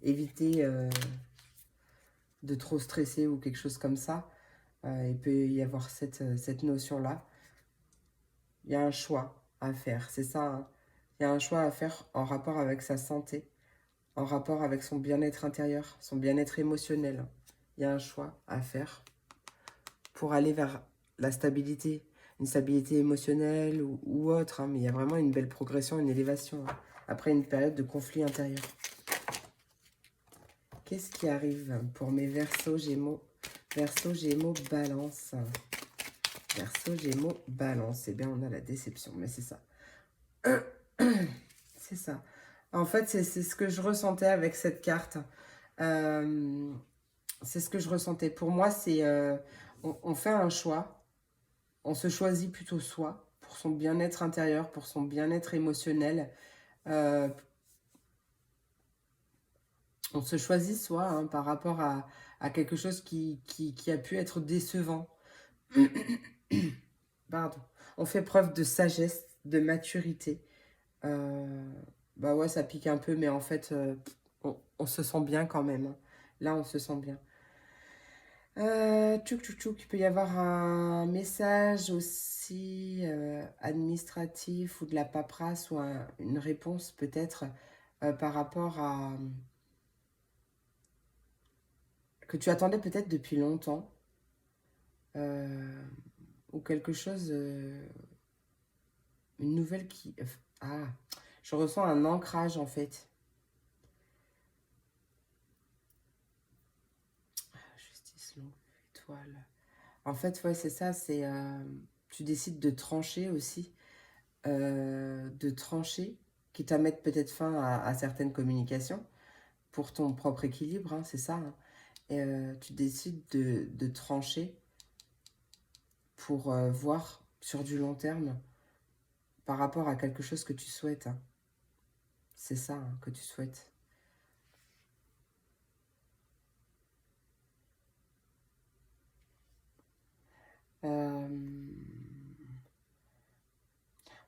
éviter de trop stresser ou quelque chose comme ça. Il peut y avoir cette notion-là. Il y a un choix à faire, c'est ça, hein. Il y a un choix à faire en rapport avec sa santé, en rapport avec son bien-être intérieur, son bien-être émotionnel. Il y a un choix à faire pour aller vers la stabilité, une stabilité émotionnelle ou autre, hein, mais il y a vraiment une belle progression, une élévation, hein, après une période de conflit intérieur. Qu'est-ce qui arrive pour mes Verseaux, Gémeaux? Verseaux, Gémeaux, Balance. Verseaux, Gémeaux, Balance. Eh bien, on a la déception, mais c'est ça. C'est ça. En fait, c'est ce que je ressentais avec cette carte. C'est ce que je ressentais. Pour moi, c'est on fait un choix. On se choisit plutôt soi, pour son bien-être intérieur, pour son bien-être émotionnel. Euh, on se choisit soi, hein, par rapport à quelque chose qui a pu être décevant. Pardon. On fait preuve de sagesse, de maturité. Euh, Bah ouais, ça pique un peu, mais en fait, on se sent bien quand même, hein. Là, on se sent bien. Tchouk, tchouk, tchouk. Il peut y avoir un message aussi administratif ou de la paperasse ou une réponse peut-être par rapport à... que tu attendais peut-être depuis longtemps euh, ou quelque chose, une nouvelle qui... Ah, je ressens un ancrage en fait. Justice longue, étoile. En fait, ouais, c'est ça, c'est... tu décides de trancher aussi, de trancher, quitte à mettre peut-être fin à certaines communications pour ton propre équilibre, hein, c'est ça, hein. Et tu décides de trancher pour voir sur du long terme par rapport à quelque chose que tu souhaites, hein. C'est ça, hein, que tu souhaites. Euh,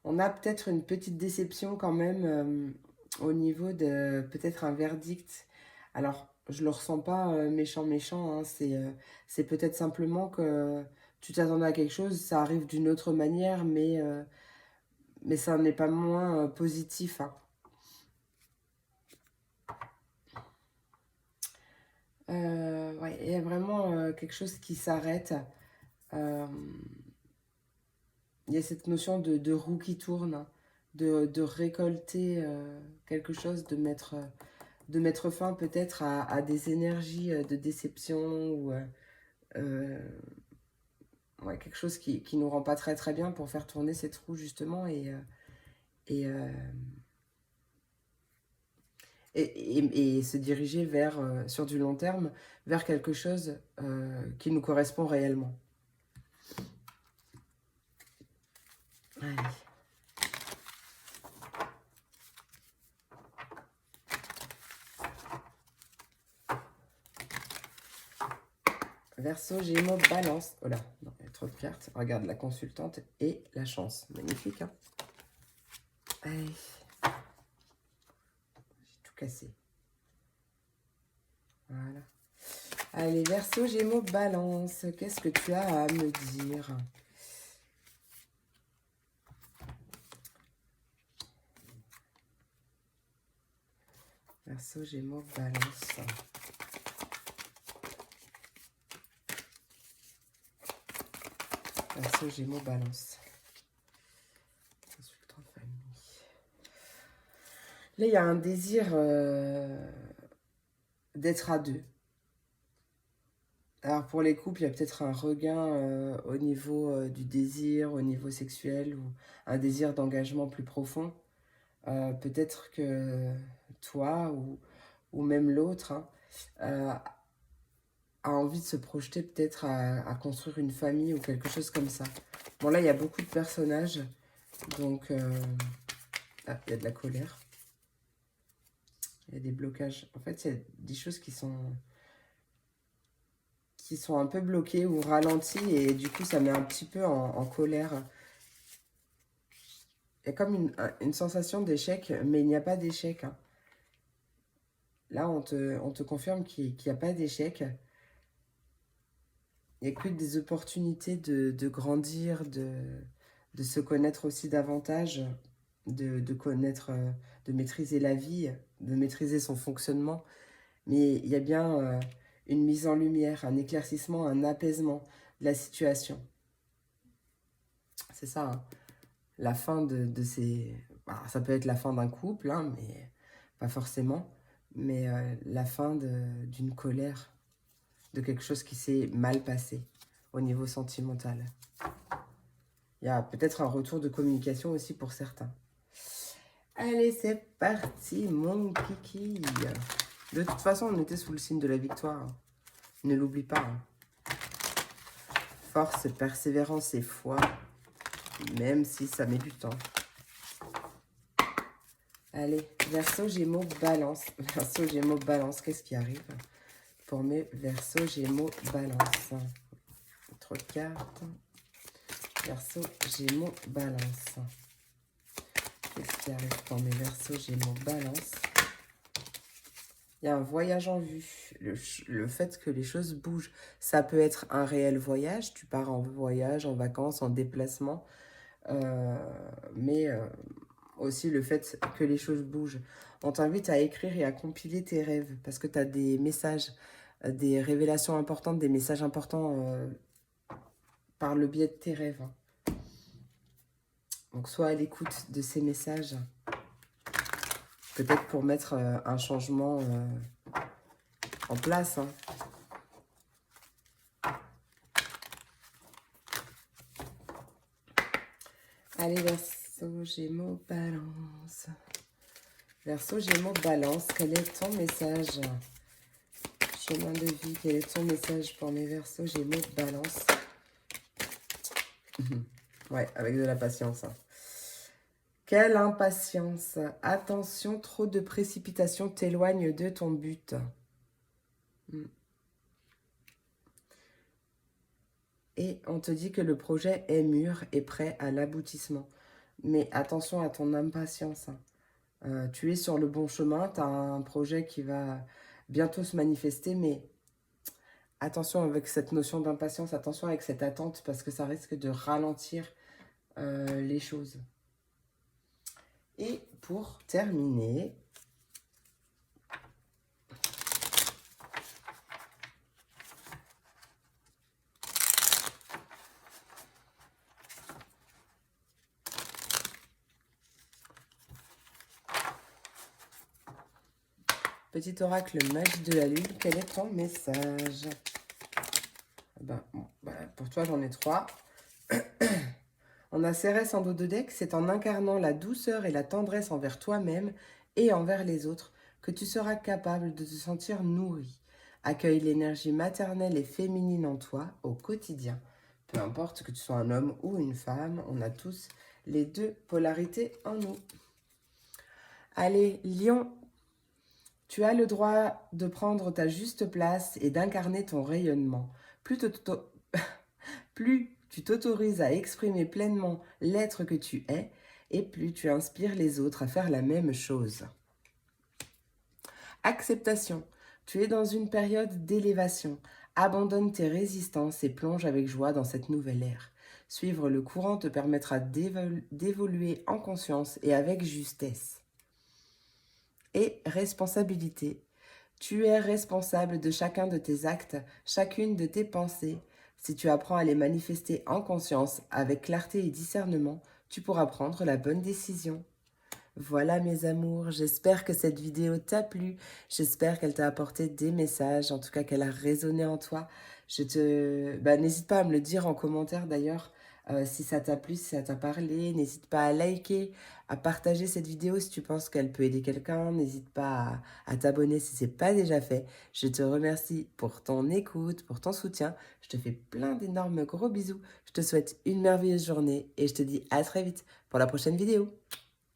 on a peut-être une petite déception quand même au niveau de peut-être un verdict. Alors, je le ressens pas méchant, méchant, hein, c'est peut-être simplement que tu t'attendais à quelque chose, ça arrive d'une autre manière, mais ça n'est pas moins positif, hein. Ouais, il y a vraiment quelque chose qui s'arrête. Euh, il y a cette notion de roue qui tourne, hein, de récolter quelque chose, de mettre fin peut-être à des énergies de déception ou euh, ouais, quelque chose qui nous rend pas très très bien pour faire tourner cette roue justement et, euh, et se diriger vers, sur du long terme, vers quelque chose qui nous correspond réellement. Allez. Verseau, Gémeaux, Balance. Oh là, non, il y a trop de cartes. Regarde la consultante et la chance. Magnifique, hein. Allez. J'ai tout cassé. Voilà. Allez, Verseau, Gémeaux, Balance. Qu'est-ce que tu as à me dire? Verseau, Gémeaux, Balance. Verseau, Gémeaux, Balance. Consultant famille. Là, il y a un désir d'être à deux. Alors pour les couples, il y a peut-être un regain au niveau du désir, au niveau sexuel, ou un désir d'engagement plus profond. Peut-être que toi ou même l'autre, hein, a envie de se projeter peut-être à construire une famille ou quelque chose comme ça. Bon, là, il y a beaucoup de personnages. Donc, ah, il y a de la colère. Il y a des blocages. En fait, il y a des choses qui sont un peu bloquées ou ralenties. Et du coup, ça met un petit peu en colère. Il y a comme une sensation d'échec, mais il n'y a pas d'échec, hein. Là, on te confirme qu'il n'y a pas d'échec. Il n'y a que des opportunités de grandir, de se connaître aussi davantage, de connaître, de maîtriser la vie, de maîtriser son fonctionnement. Mais il y a bien une mise en lumière, un éclaircissement, un apaisement de la situation. C'est ça, hein. La fin de ces... Alors, ça peut être la fin d'un couple, hein, mais pas forcément. Mais la fin d'une colère, de quelque chose qui s'est mal passé au niveau sentimental. Il y a peut-être un retour de communication aussi pour certains. Allez, c'est parti, mon kiki. De toute façon, on était sous le signe de la victoire, hein. Ne l'oublie pas, hein. Force, persévérance et foi, même si ça met du temps. Allez, Verseau, Gémeaux, Balance. Verseau, Gémeaux, Balance, qu'est-ce qui arrive pour mes Verseau, Gémeaux, Balance? Trop de cartes. Verseau, Gémeaux, Balance. Qu'est-ce qui arrive pour mes Verseaux, Gémeaux, Balance? Il y a un voyage en vue. Le fait que les choses bougent, ça peut être un réel voyage. Tu pars en voyage, en vacances, en déplacement. Mais aussi le fait que les choses bougent. On t'invite à écrire et à compiler tes rêves parce que tu as des messages, des révélations importantes, des messages importants par le biais de tes rêves. Donc, sois à l'écoute de ces messages. Peut-être pour mettre un changement en place, hein. Allez, Verseau, Gémeaux, Balance. Verseau, Gémeaux, Balance, quel est ton message? Chemin de vie, quel est ton message pour mes Verseaux, Gémeaux, Balance? Ouais, avec de la patience, hein. Quelle impatience! Attention, trop de précipitation t'éloigne de ton but. Et on te dit que le projet est mûr et prêt à l'aboutissement. Mais attention à ton impatience, hein. Tu es sur le bon chemin, tu as un projet qui va bientôt se manifester, mais attention avec cette notion d'impatience, attention avec cette attente, parce que ça risque de ralentir les choses. Et pour terminer, petit oracle magie de la lune, quel est ton message? Ben, bon, voilà, pour toi, j'en ai 3. On a Cérès en dos de deck, c'est en incarnant la douceur et la tendresse envers toi-même et envers les autres que tu seras capable de te sentir nourri. Accueille l'énergie maternelle et féminine en toi au quotidien. Peu importe que tu sois un homme ou une femme, on a tous les deux polarités en nous. Allez, Lion, tu as le droit de prendre ta juste place et d'incarner ton rayonnement. Plus tu t'autorises à exprimer pleinement l'être que tu es, et plus tu inspires les autres à faire la même chose. Acceptation. Tu es dans une période d'élévation. Abandonne tes résistances et plonge avec joie dans cette nouvelle ère. Suivre le courant te permettra d'évoluer en conscience et avec justesse. Et responsabilité. Tu es responsable de chacun de tes actes, chacune de tes pensées. Si tu apprends à les manifester en conscience, avec clarté et discernement, tu pourras prendre la bonne décision. Voilà mes amours, j'espère que cette vidéo t'a plu, j'espère qu'elle t'a apporté des messages, en tout cas qu'elle a résonné en toi. N'hésite pas à me le dire en commentaire d'ailleurs, Si ça t'a plu, si ça t'a parlé, n'hésite pas à liker, à partager cette vidéo si tu penses qu'elle peut aider quelqu'un. N'hésite pas à t'abonner si ce n'est pas déjà fait. Je te remercie pour ton écoute, pour ton soutien. Je te fais plein d'énormes gros bisous. Je te souhaite une merveilleuse journée et je te dis à très vite pour la prochaine vidéo.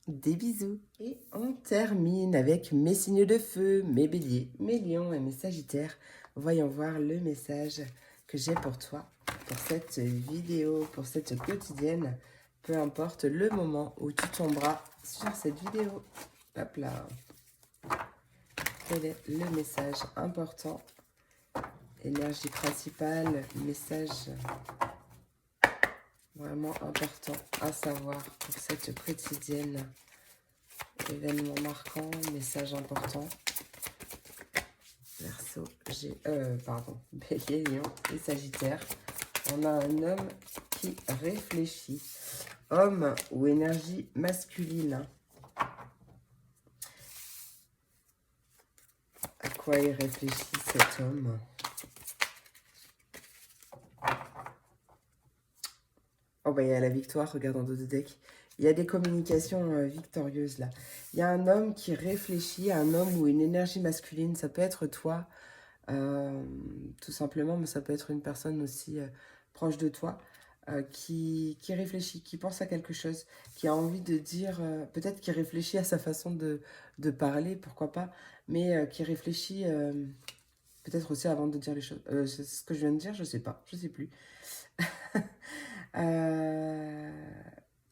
Des bisous. Et on termine avec mes signes de feu, mes béliers, mes lions et mes sagittaires. Voyons voir le message que j'ai pour toi, pour cette vidéo, pour cette quotidienne. Peu importe le moment où tu tomberas sur cette vidéo. Hop là. Quel est le message important? Énergie principale, message vraiment important à savoir pour cette quotidienne. Événement marquant, message important. Verseau, Bélier, Lion et Sagittaire. On a un homme qui réfléchit. Homme ou énergie masculine. À quoi il réfléchit cet homme? Oh bah il y a la victoire, regarde en dos de deck. Il y a des communications victorieuses là. Il y a un homme qui réfléchit, un homme ou une énergie masculine. Ça peut être toi, tout simplement, mais ça peut être une personne aussi proche de toi qui réfléchit, qui pense à quelque chose, qui a envie de dire, peut-être qui réfléchit à sa façon de parler, pourquoi pas, mais qui réfléchit peut-être aussi avant de dire les choses. C'est ce que je viens de dire, je sais pas, je sais plus.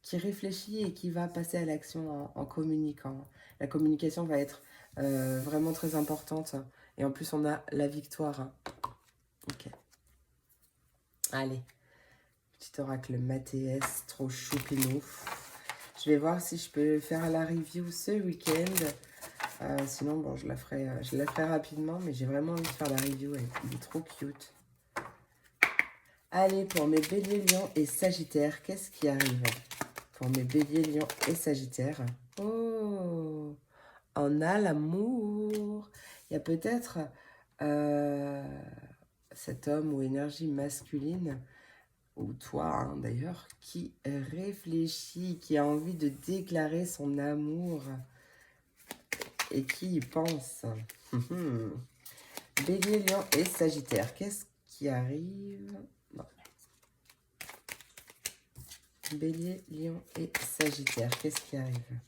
Qui réfléchit et qui va passer à l'action en communiquant. La communication va être vraiment très importante. Et en plus, on a la victoire. Ok. Allez. Petit oracle Mathéès, trop choupinou. Je vais voir si je peux faire la review ce week-end. Sinon, bon, je la ferai rapidement, mais j'ai vraiment envie de faire la review. Il est trop cute. Allez, pour mes béliers, lions et sagittaires, qu'est-ce qui arrive? Pour mes béliers, lions et sagittaires. Oh, on a l'amour. Il y a peut-être cet homme ou énergie masculine, ou toi hein, d'ailleurs, qui réfléchit, qui a envie de déclarer son amour et qui y pense. Bélier, lion et sagittaire, qu'est-ce qui arrive? Non. Bélier, lion et sagittaire, qu'est-ce qui arrive?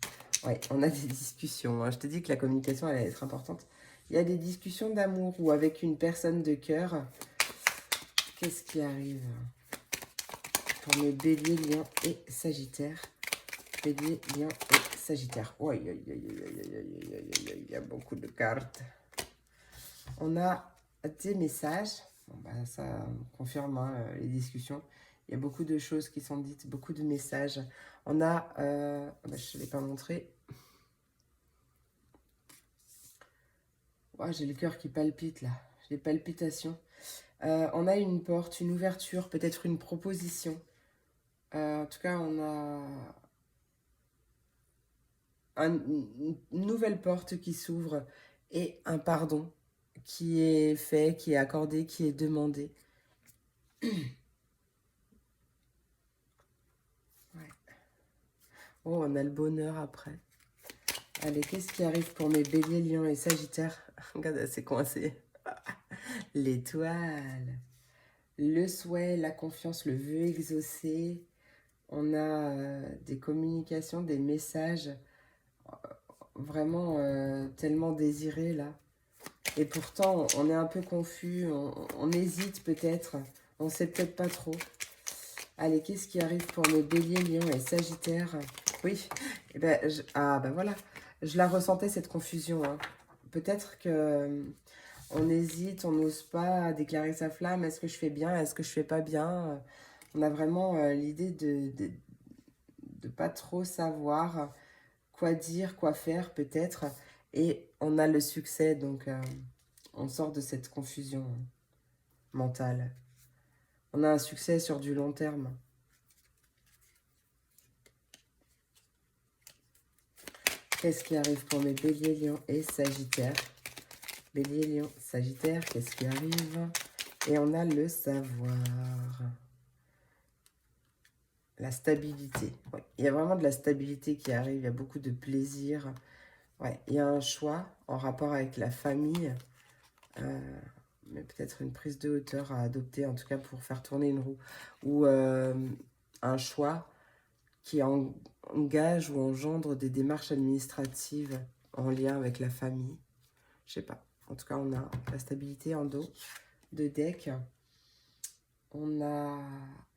Ouais, on a des discussions. Hein. Je te dis que la communication, elle va être importante. Il y a des discussions d'amour ou avec une personne de cœur. Qu'est-ce qui arrive pour mes béliers, lions et sagittaire? Bélier, lion et sagittaire. Oh, il y a beaucoup de cartes. On a des messages. Bon, bah, ça confirme hein, les discussions. Il y a beaucoup de choses qui sont dites, beaucoup de messages. On a, bah, je ne l'ai pas montré. Oh, j'ai le cœur qui palpite là. J'ai des palpitations. On a une porte, une ouverture, peut-être une proposition. En tout cas, on a une nouvelle porte qui s'ouvre et un pardon qui est fait, qui est accordé, qui est demandé. Ouais. Oh, on a le bonheur après. Allez, qu'est-ce qui arrive pour mes béliers, lions et sagittaires? Regarde, c'est coincé. L'étoile. Le souhait, la confiance, le vœu exaucé. On a des communications, des messages vraiment tellement désirés là. Et pourtant, on est un peu confus, on hésite peut-être, on sait peut-être pas trop. Allez, qu'est-ce qui arrive pour mes béliers, lions et sagittaires? Oui, et ben, ah ben voilà, je la ressentais cette confusion. Hein. Peut-être que on hésite, on n'ose pas déclarer sa flamme. Est-ce que je fais bien? Est-ce que je fais pas bien? On a vraiment l'idée de pas trop savoir quoi dire, quoi faire peut-être. Et on a le succès, donc on sort de cette confusion mentale. On a un succès sur du long terme. Qu'est-ce qui arrive pour mes béliers, lions et sagittaires? Bélier, lion, sagittaire, qu'est-ce qui arrive? Et on a le savoir. La stabilité. Ouais. Il y a vraiment de la stabilité qui arrive. Il y a beaucoup de plaisir. Ouais. Il y a un choix en rapport avec la famille. Mais peut-être une prise de hauteur à adopter, en tout cas pour faire tourner une roue. Ou un choix qui engage ou engendre des démarches administratives en lien avec la famille. Je sais pas. En tout cas, on a la stabilité en dos de deck. On a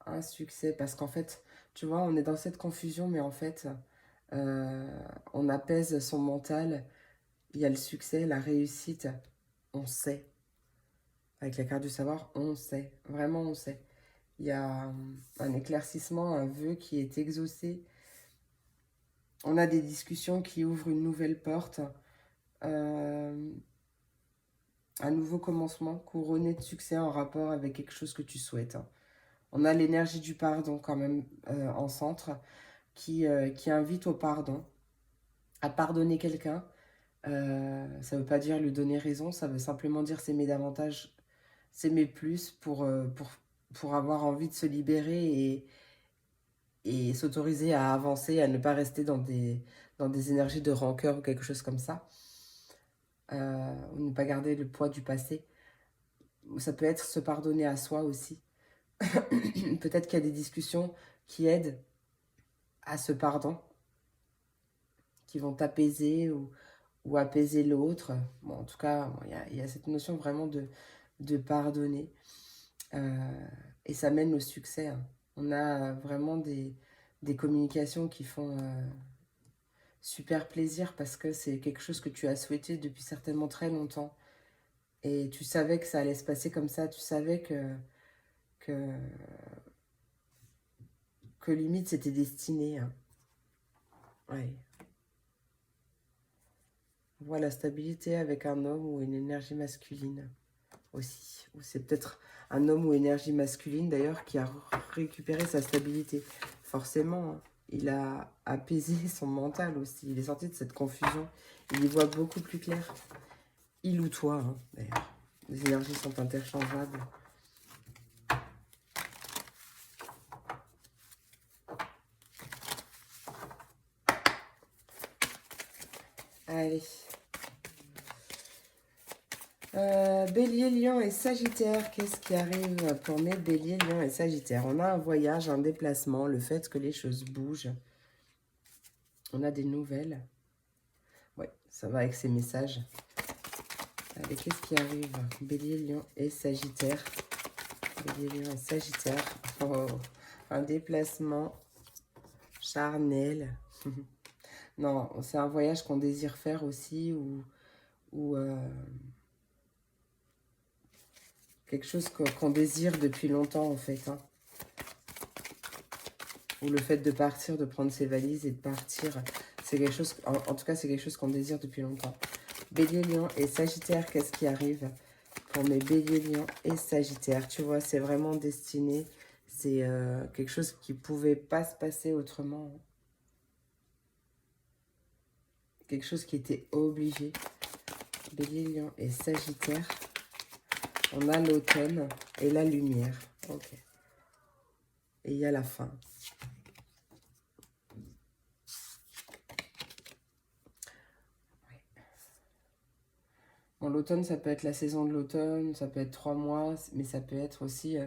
un succès parce qu'en fait, tu vois, on est dans cette confusion, mais en fait, on apaise son mental. Il y a le succès, la réussite. On sait. Avec la carte du savoir, on sait. Vraiment, on sait. Il y a un éclaircissement, un vœu qui est exaucé. On a des discussions qui ouvrent une nouvelle porte. Un nouveau commencement couronné de succès en rapport avec quelque chose que tu souhaites. On a l'énergie du pardon quand même en centre qui invite au pardon, à pardonner quelqu'un. Ça ne veut pas dire lui donner raison, ça veut simplement dire s'aimer davantage, s'aimer plus pour avoir envie de se libérer et s'autoriser à avancer, à ne pas rester dans des énergies de rancœur ou quelque chose comme ça. Ou ne pas garder le poids du passé. Ça peut être se pardonner à soi aussi. Peut-être qu'il y a des discussions qui aident à ce pardon, qui vont t'apaiser ou apaiser l'autre. Bon, en tout cas, il y a cette notion vraiment de pardonner. Et ça mène au succès. Hein. On a vraiment des communications qui font super plaisir parce que c'est quelque chose que tu as souhaité depuis certainement très longtemps. Et tu savais que ça allait se passer comme ça. Tu savais que, que limite c'était destiné. Hein. Ouais. On voit la stabilité avec un homme ou une énergie masculine aussi. Ou c'est peut-être un homme ou énergie masculine d'ailleurs qui a récupéré sa stabilité. Forcément, hein, il a apaisé son mental aussi. Il est sorti de cette confusion. Il y voit beaucoup plus clair. Il ou toi, hein, d'ailleurs. Les énergies sont interchangeables. Allez. Bélier, Lion et Sagittaire, qu'est-ce qui arrive pour mes Bélier, Lion et Sagittaire? On a un voyage, un déplacement, le fait que les choses bougent. On a des nouvelles. Ouais, ça va avec ces messages. Allez, qu'est-ce qui arrive? Bélier, Lion et Sagittaire. Bélier, Lion et Sagittaire. Oh, un déplacement charnel. Non, c'est un voyage qu'on désire faire aussi ou quelque chose qu'on désire depuis longtemps en fait. Hein. Ou le fait de partir, de prendre ses valises et de partir, c'est quelque chose, en tout cas c'est quelque chose qu'on désire depuis longtemps. Bélier, Lion et Sagittaire, qu'est-ce qui arrive pour mes Bélier, Lion et Sagittaire? Tu vois, c'est vraiment destiné, c'est quelque chose qui ne pouvait pas se passer autrement. Quelque chose qui était obligé. Bélier, Lion et Sagittaire. On a l'automne et la lumière. Ok. Et il y a la fin. Bon, l'automne, ça peut être la saison de l'automne, ça peut être 3 mois, mais ça peut être aussi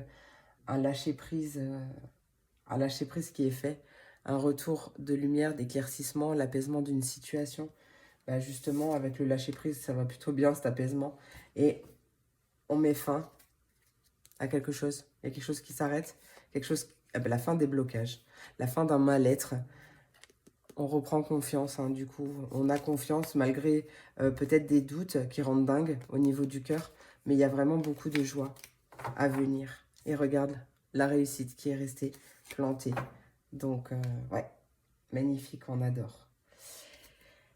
un lâcher-prise qui est fait, un retour de lumière, d'éclaircissement, l'apaisement d'une situation. Bah justement, avec le lâcher-prise, ça va plutôt bien, cet apaisement. Et on met fin à quelque chose. Il y a quelque chose qui s'arrête, quelque chose, la fin des blocages, la fin d'un mal-être. On reprend confiance, hein, du coup. On a confiance malgré peut-être des doutes qui rendent dingue au niveau du cœur. Mais il y a vraiment beaucoup de joie à venir. Et regarde la réussite qui est restée plantée. Donc, ouais, magnifique, on adore.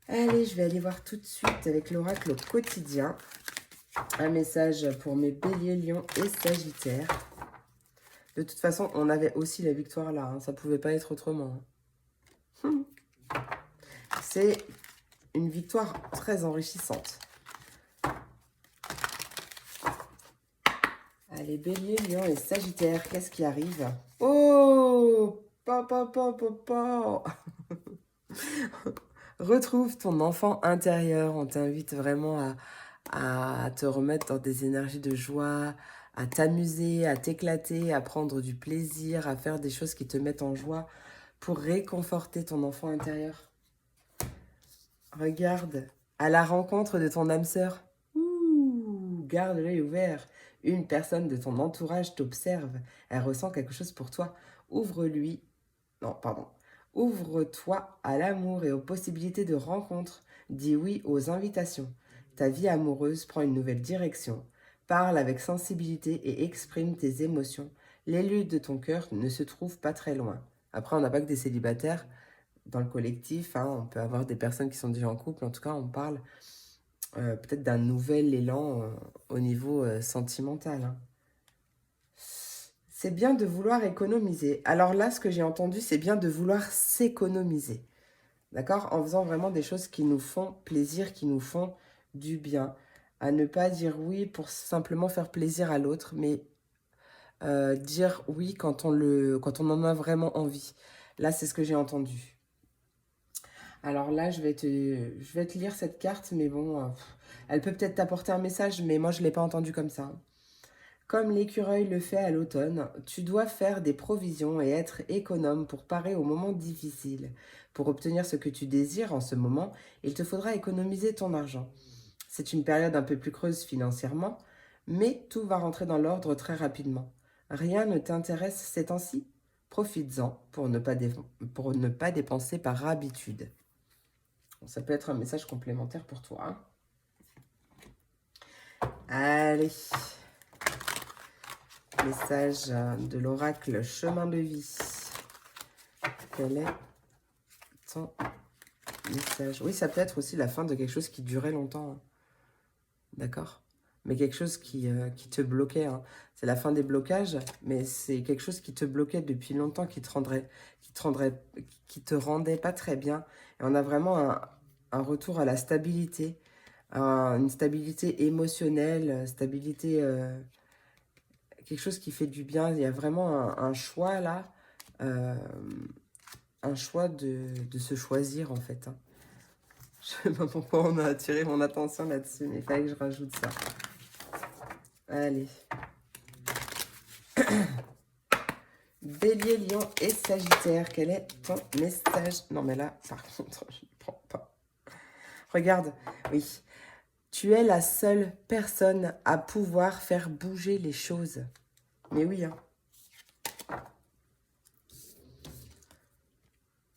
Allez, je vais aller voir tout de suite avec l'oracle au quotidien. Un message pour mes béliers, lions et sagittaires. De toute façon, on avait aussi la victoire là. Hein, ça ne pouvait pas être autrement. Hein. C'est une victoire très enrichissante. Allez, bélier, lion et sagittaire, qu'est-ce qui arrive? Oh! Pa, pa, pa, pa. Retrouve ton enfant intérieur. On t'invite vraiment à te remettre dans des énergies de joie, à t'amuser, à t'éclater, à prendre du plaisir, à faire des choses qui te mettent en joie pour réconforter ton enfant intérieur. Regarde, à la rencontre de ton âme sœur. Ouh, garde l'œil ouvert. Une personne de ton entourage t'observe. Elle ressent quelque chose pour toi. Ouvre-lui. Non, pardon. Ouvre-toi à l'amour et aux possibilités de rencontre. Dis oui aux invitations. Ta vie amoureuse prend une nouvelle direction. Parle avec sensibilité et exprime tes émotions. L'élu de ton cœur ne se trouve pas très loin. Après, on n'a pas que des célibataires dans le collectif, hein, on peut avoir des personnes qui sont déjà en couple. En tout cas, on parle peut-être d'un nouvel élan au niveau sentimental. Hein. C'est bien de vouloir économiser. Alors là, ce que j'ai entendu, c'est bien de vouloir s'économiser. D'accord? En faisant vraiment des choses qui nous font plaisir, qui nous font du bien. À ne pas dire oui pour simplement faire plaisir à l'autre, mais dire oui quand on en a vraiment envie. Là, c'est ce que j'ai entendu. Alors là, je vais te lire cette carte, mais bon, elle peut peut-être t'apporter un message, mais moi, je ne l'ai pas entendu comme ça. Comme l'écureuil le fait à l'automne, tu dois faire des provisions et être économe pour parer aux moments difficiles. Pour obtenir ce que tu désires en ce moment, il te faudra économiser ton argent. C'est une période un peu plus creuse financièrement, mais tout va rentrer dans l'ordre très rapidement. Rien ne t'intéresse ces temps-ci? Profites-en pour ne pas dépenser par habitude. Ça peut être un message complémentaire pour toi. Hein. Allez. Message de l'oracle chemin de vie. Quel est ton message? Oui, ça peut être aussi la fin de quelque chose qui durait longtemps. Hein. D'accord? Mais quelque chose qui te bloquait. Hein. C'est la fin des blocages, mais c'est quelque chose qui te bloquait depuis longtemps, qui te rendait pas très bien. Et on a vraiment un retour à la stabilité. Une stabilité émotionnelle, stabilité, quelque chose qui fait du bien. Il y a vraiment un choix là, un choix de se choisir en fait. Hein. Je ne sais pas pourquoi on a attiré mon attention là-dessus, mais il fallait que je rajoute ça. Allez. Bélier, Lion et Sagittaire, quel est ton message? Non mais là, par contre, je ne prends pas. Regarde, oui. Tu es la seule personne à pouvoir faire bouger les choses. Mais oui, hein.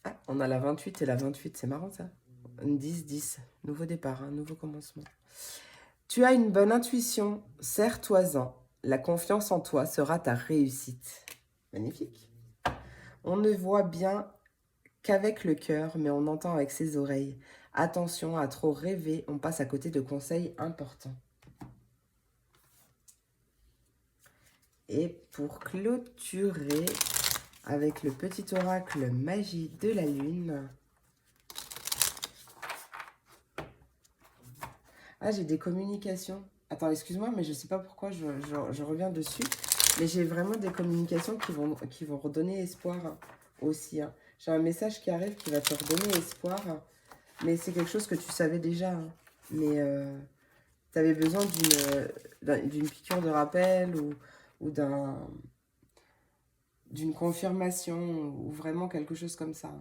Ah, on a la 28 et la 28, c'est marrant ça. 10, 10, nouveau départ, un nouveau commencement. Tu as une bonne intuition, serre-toi-en. La confiance en toi sera ta réussite. Magnifique. On ne voit bien qu'avec le cœur, mais on entend avec ses oreilles. Attention à trop rêver, on passe à côté de conseils importants. Et pour clôturer avec le petit oracle magie de la lune. Ah, j'ai des communications. Attends, excuse-moi, mais je ne sais pas pourquoi je reviens dessus. Mais j'ai vraiment des communications qui vont redonner espoir aussi. Hein. J'ai un message qui arrive qui va te redonner espoir. Mais c'est quelque chose que tu savais déjà. Hein. Mais tu avais besoin d'une piqûre de rappel ou d'une confirmation ou vraiment quelque chose comme ça.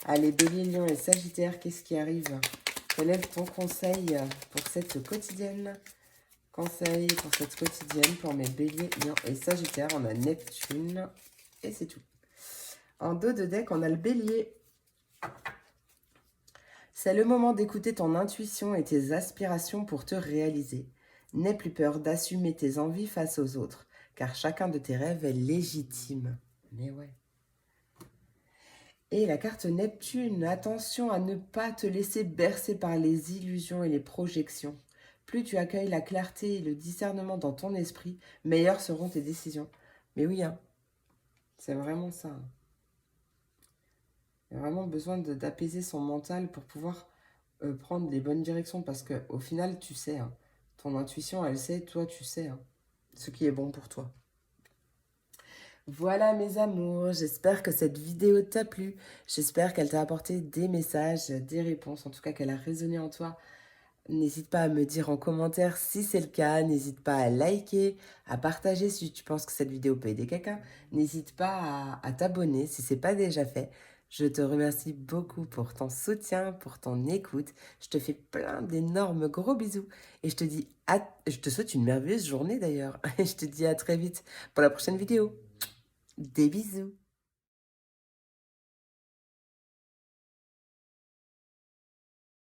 Allez, Bélier, Lion et Sagittaire, qu'est-ce qui arrive? Quel est ton conseil pour cette quotidienne? Conseil pour cette quotidienne pour mes Béliers, Lion et Sagittaire. On a Neptune et c'est tout. En dos de deck, on a le Bélier. C'est le moment d'écouter ton intuition et tes aspirations pour te réaliser. N'aie plus peur d'assumer tes envies face aux autres, car chacun de tes rêves est légitime. Mais ouais. Et la carte Neptune, attention à ne pas te laisser bercer par les illusions et les projections. Plus tu accueilles la clarté et le discernement dans ton esprit, meilleures seront tes décisions. Mais oui, hein, c'est vraiment ça. Il y a vraiment besoin d'apaiser son mental pour pouvoir prendre les bonnes directions. Parce qu'au final, tu sais, hein, ton intuition, elle sait, toi, tu sais, hein, ce qui est bon pour toi. Voilà mes amours, j'espère que cette vidéo t'a plu. J'espère qu'elle t'a apporté des messages, des réponses, en tout cas qu'elle a résonné en toi. N'hésite pas à me dire en commentaire si c'est le cas, n'hésite pas à liker, à partager si tu penses que cette vidéo peut aider quelqu'un. N'hésite pas à t'abonner si ce n'est pas déjà fait. Je te remercie beaucoup pour ton soutien, pour ton écoute. Je te fais plein d'énormes gros bisous et je te souhaite une merveilleuse journée d'ailleurs. Et je te dis à très vite pour la prochaine vidéo. Des bisous.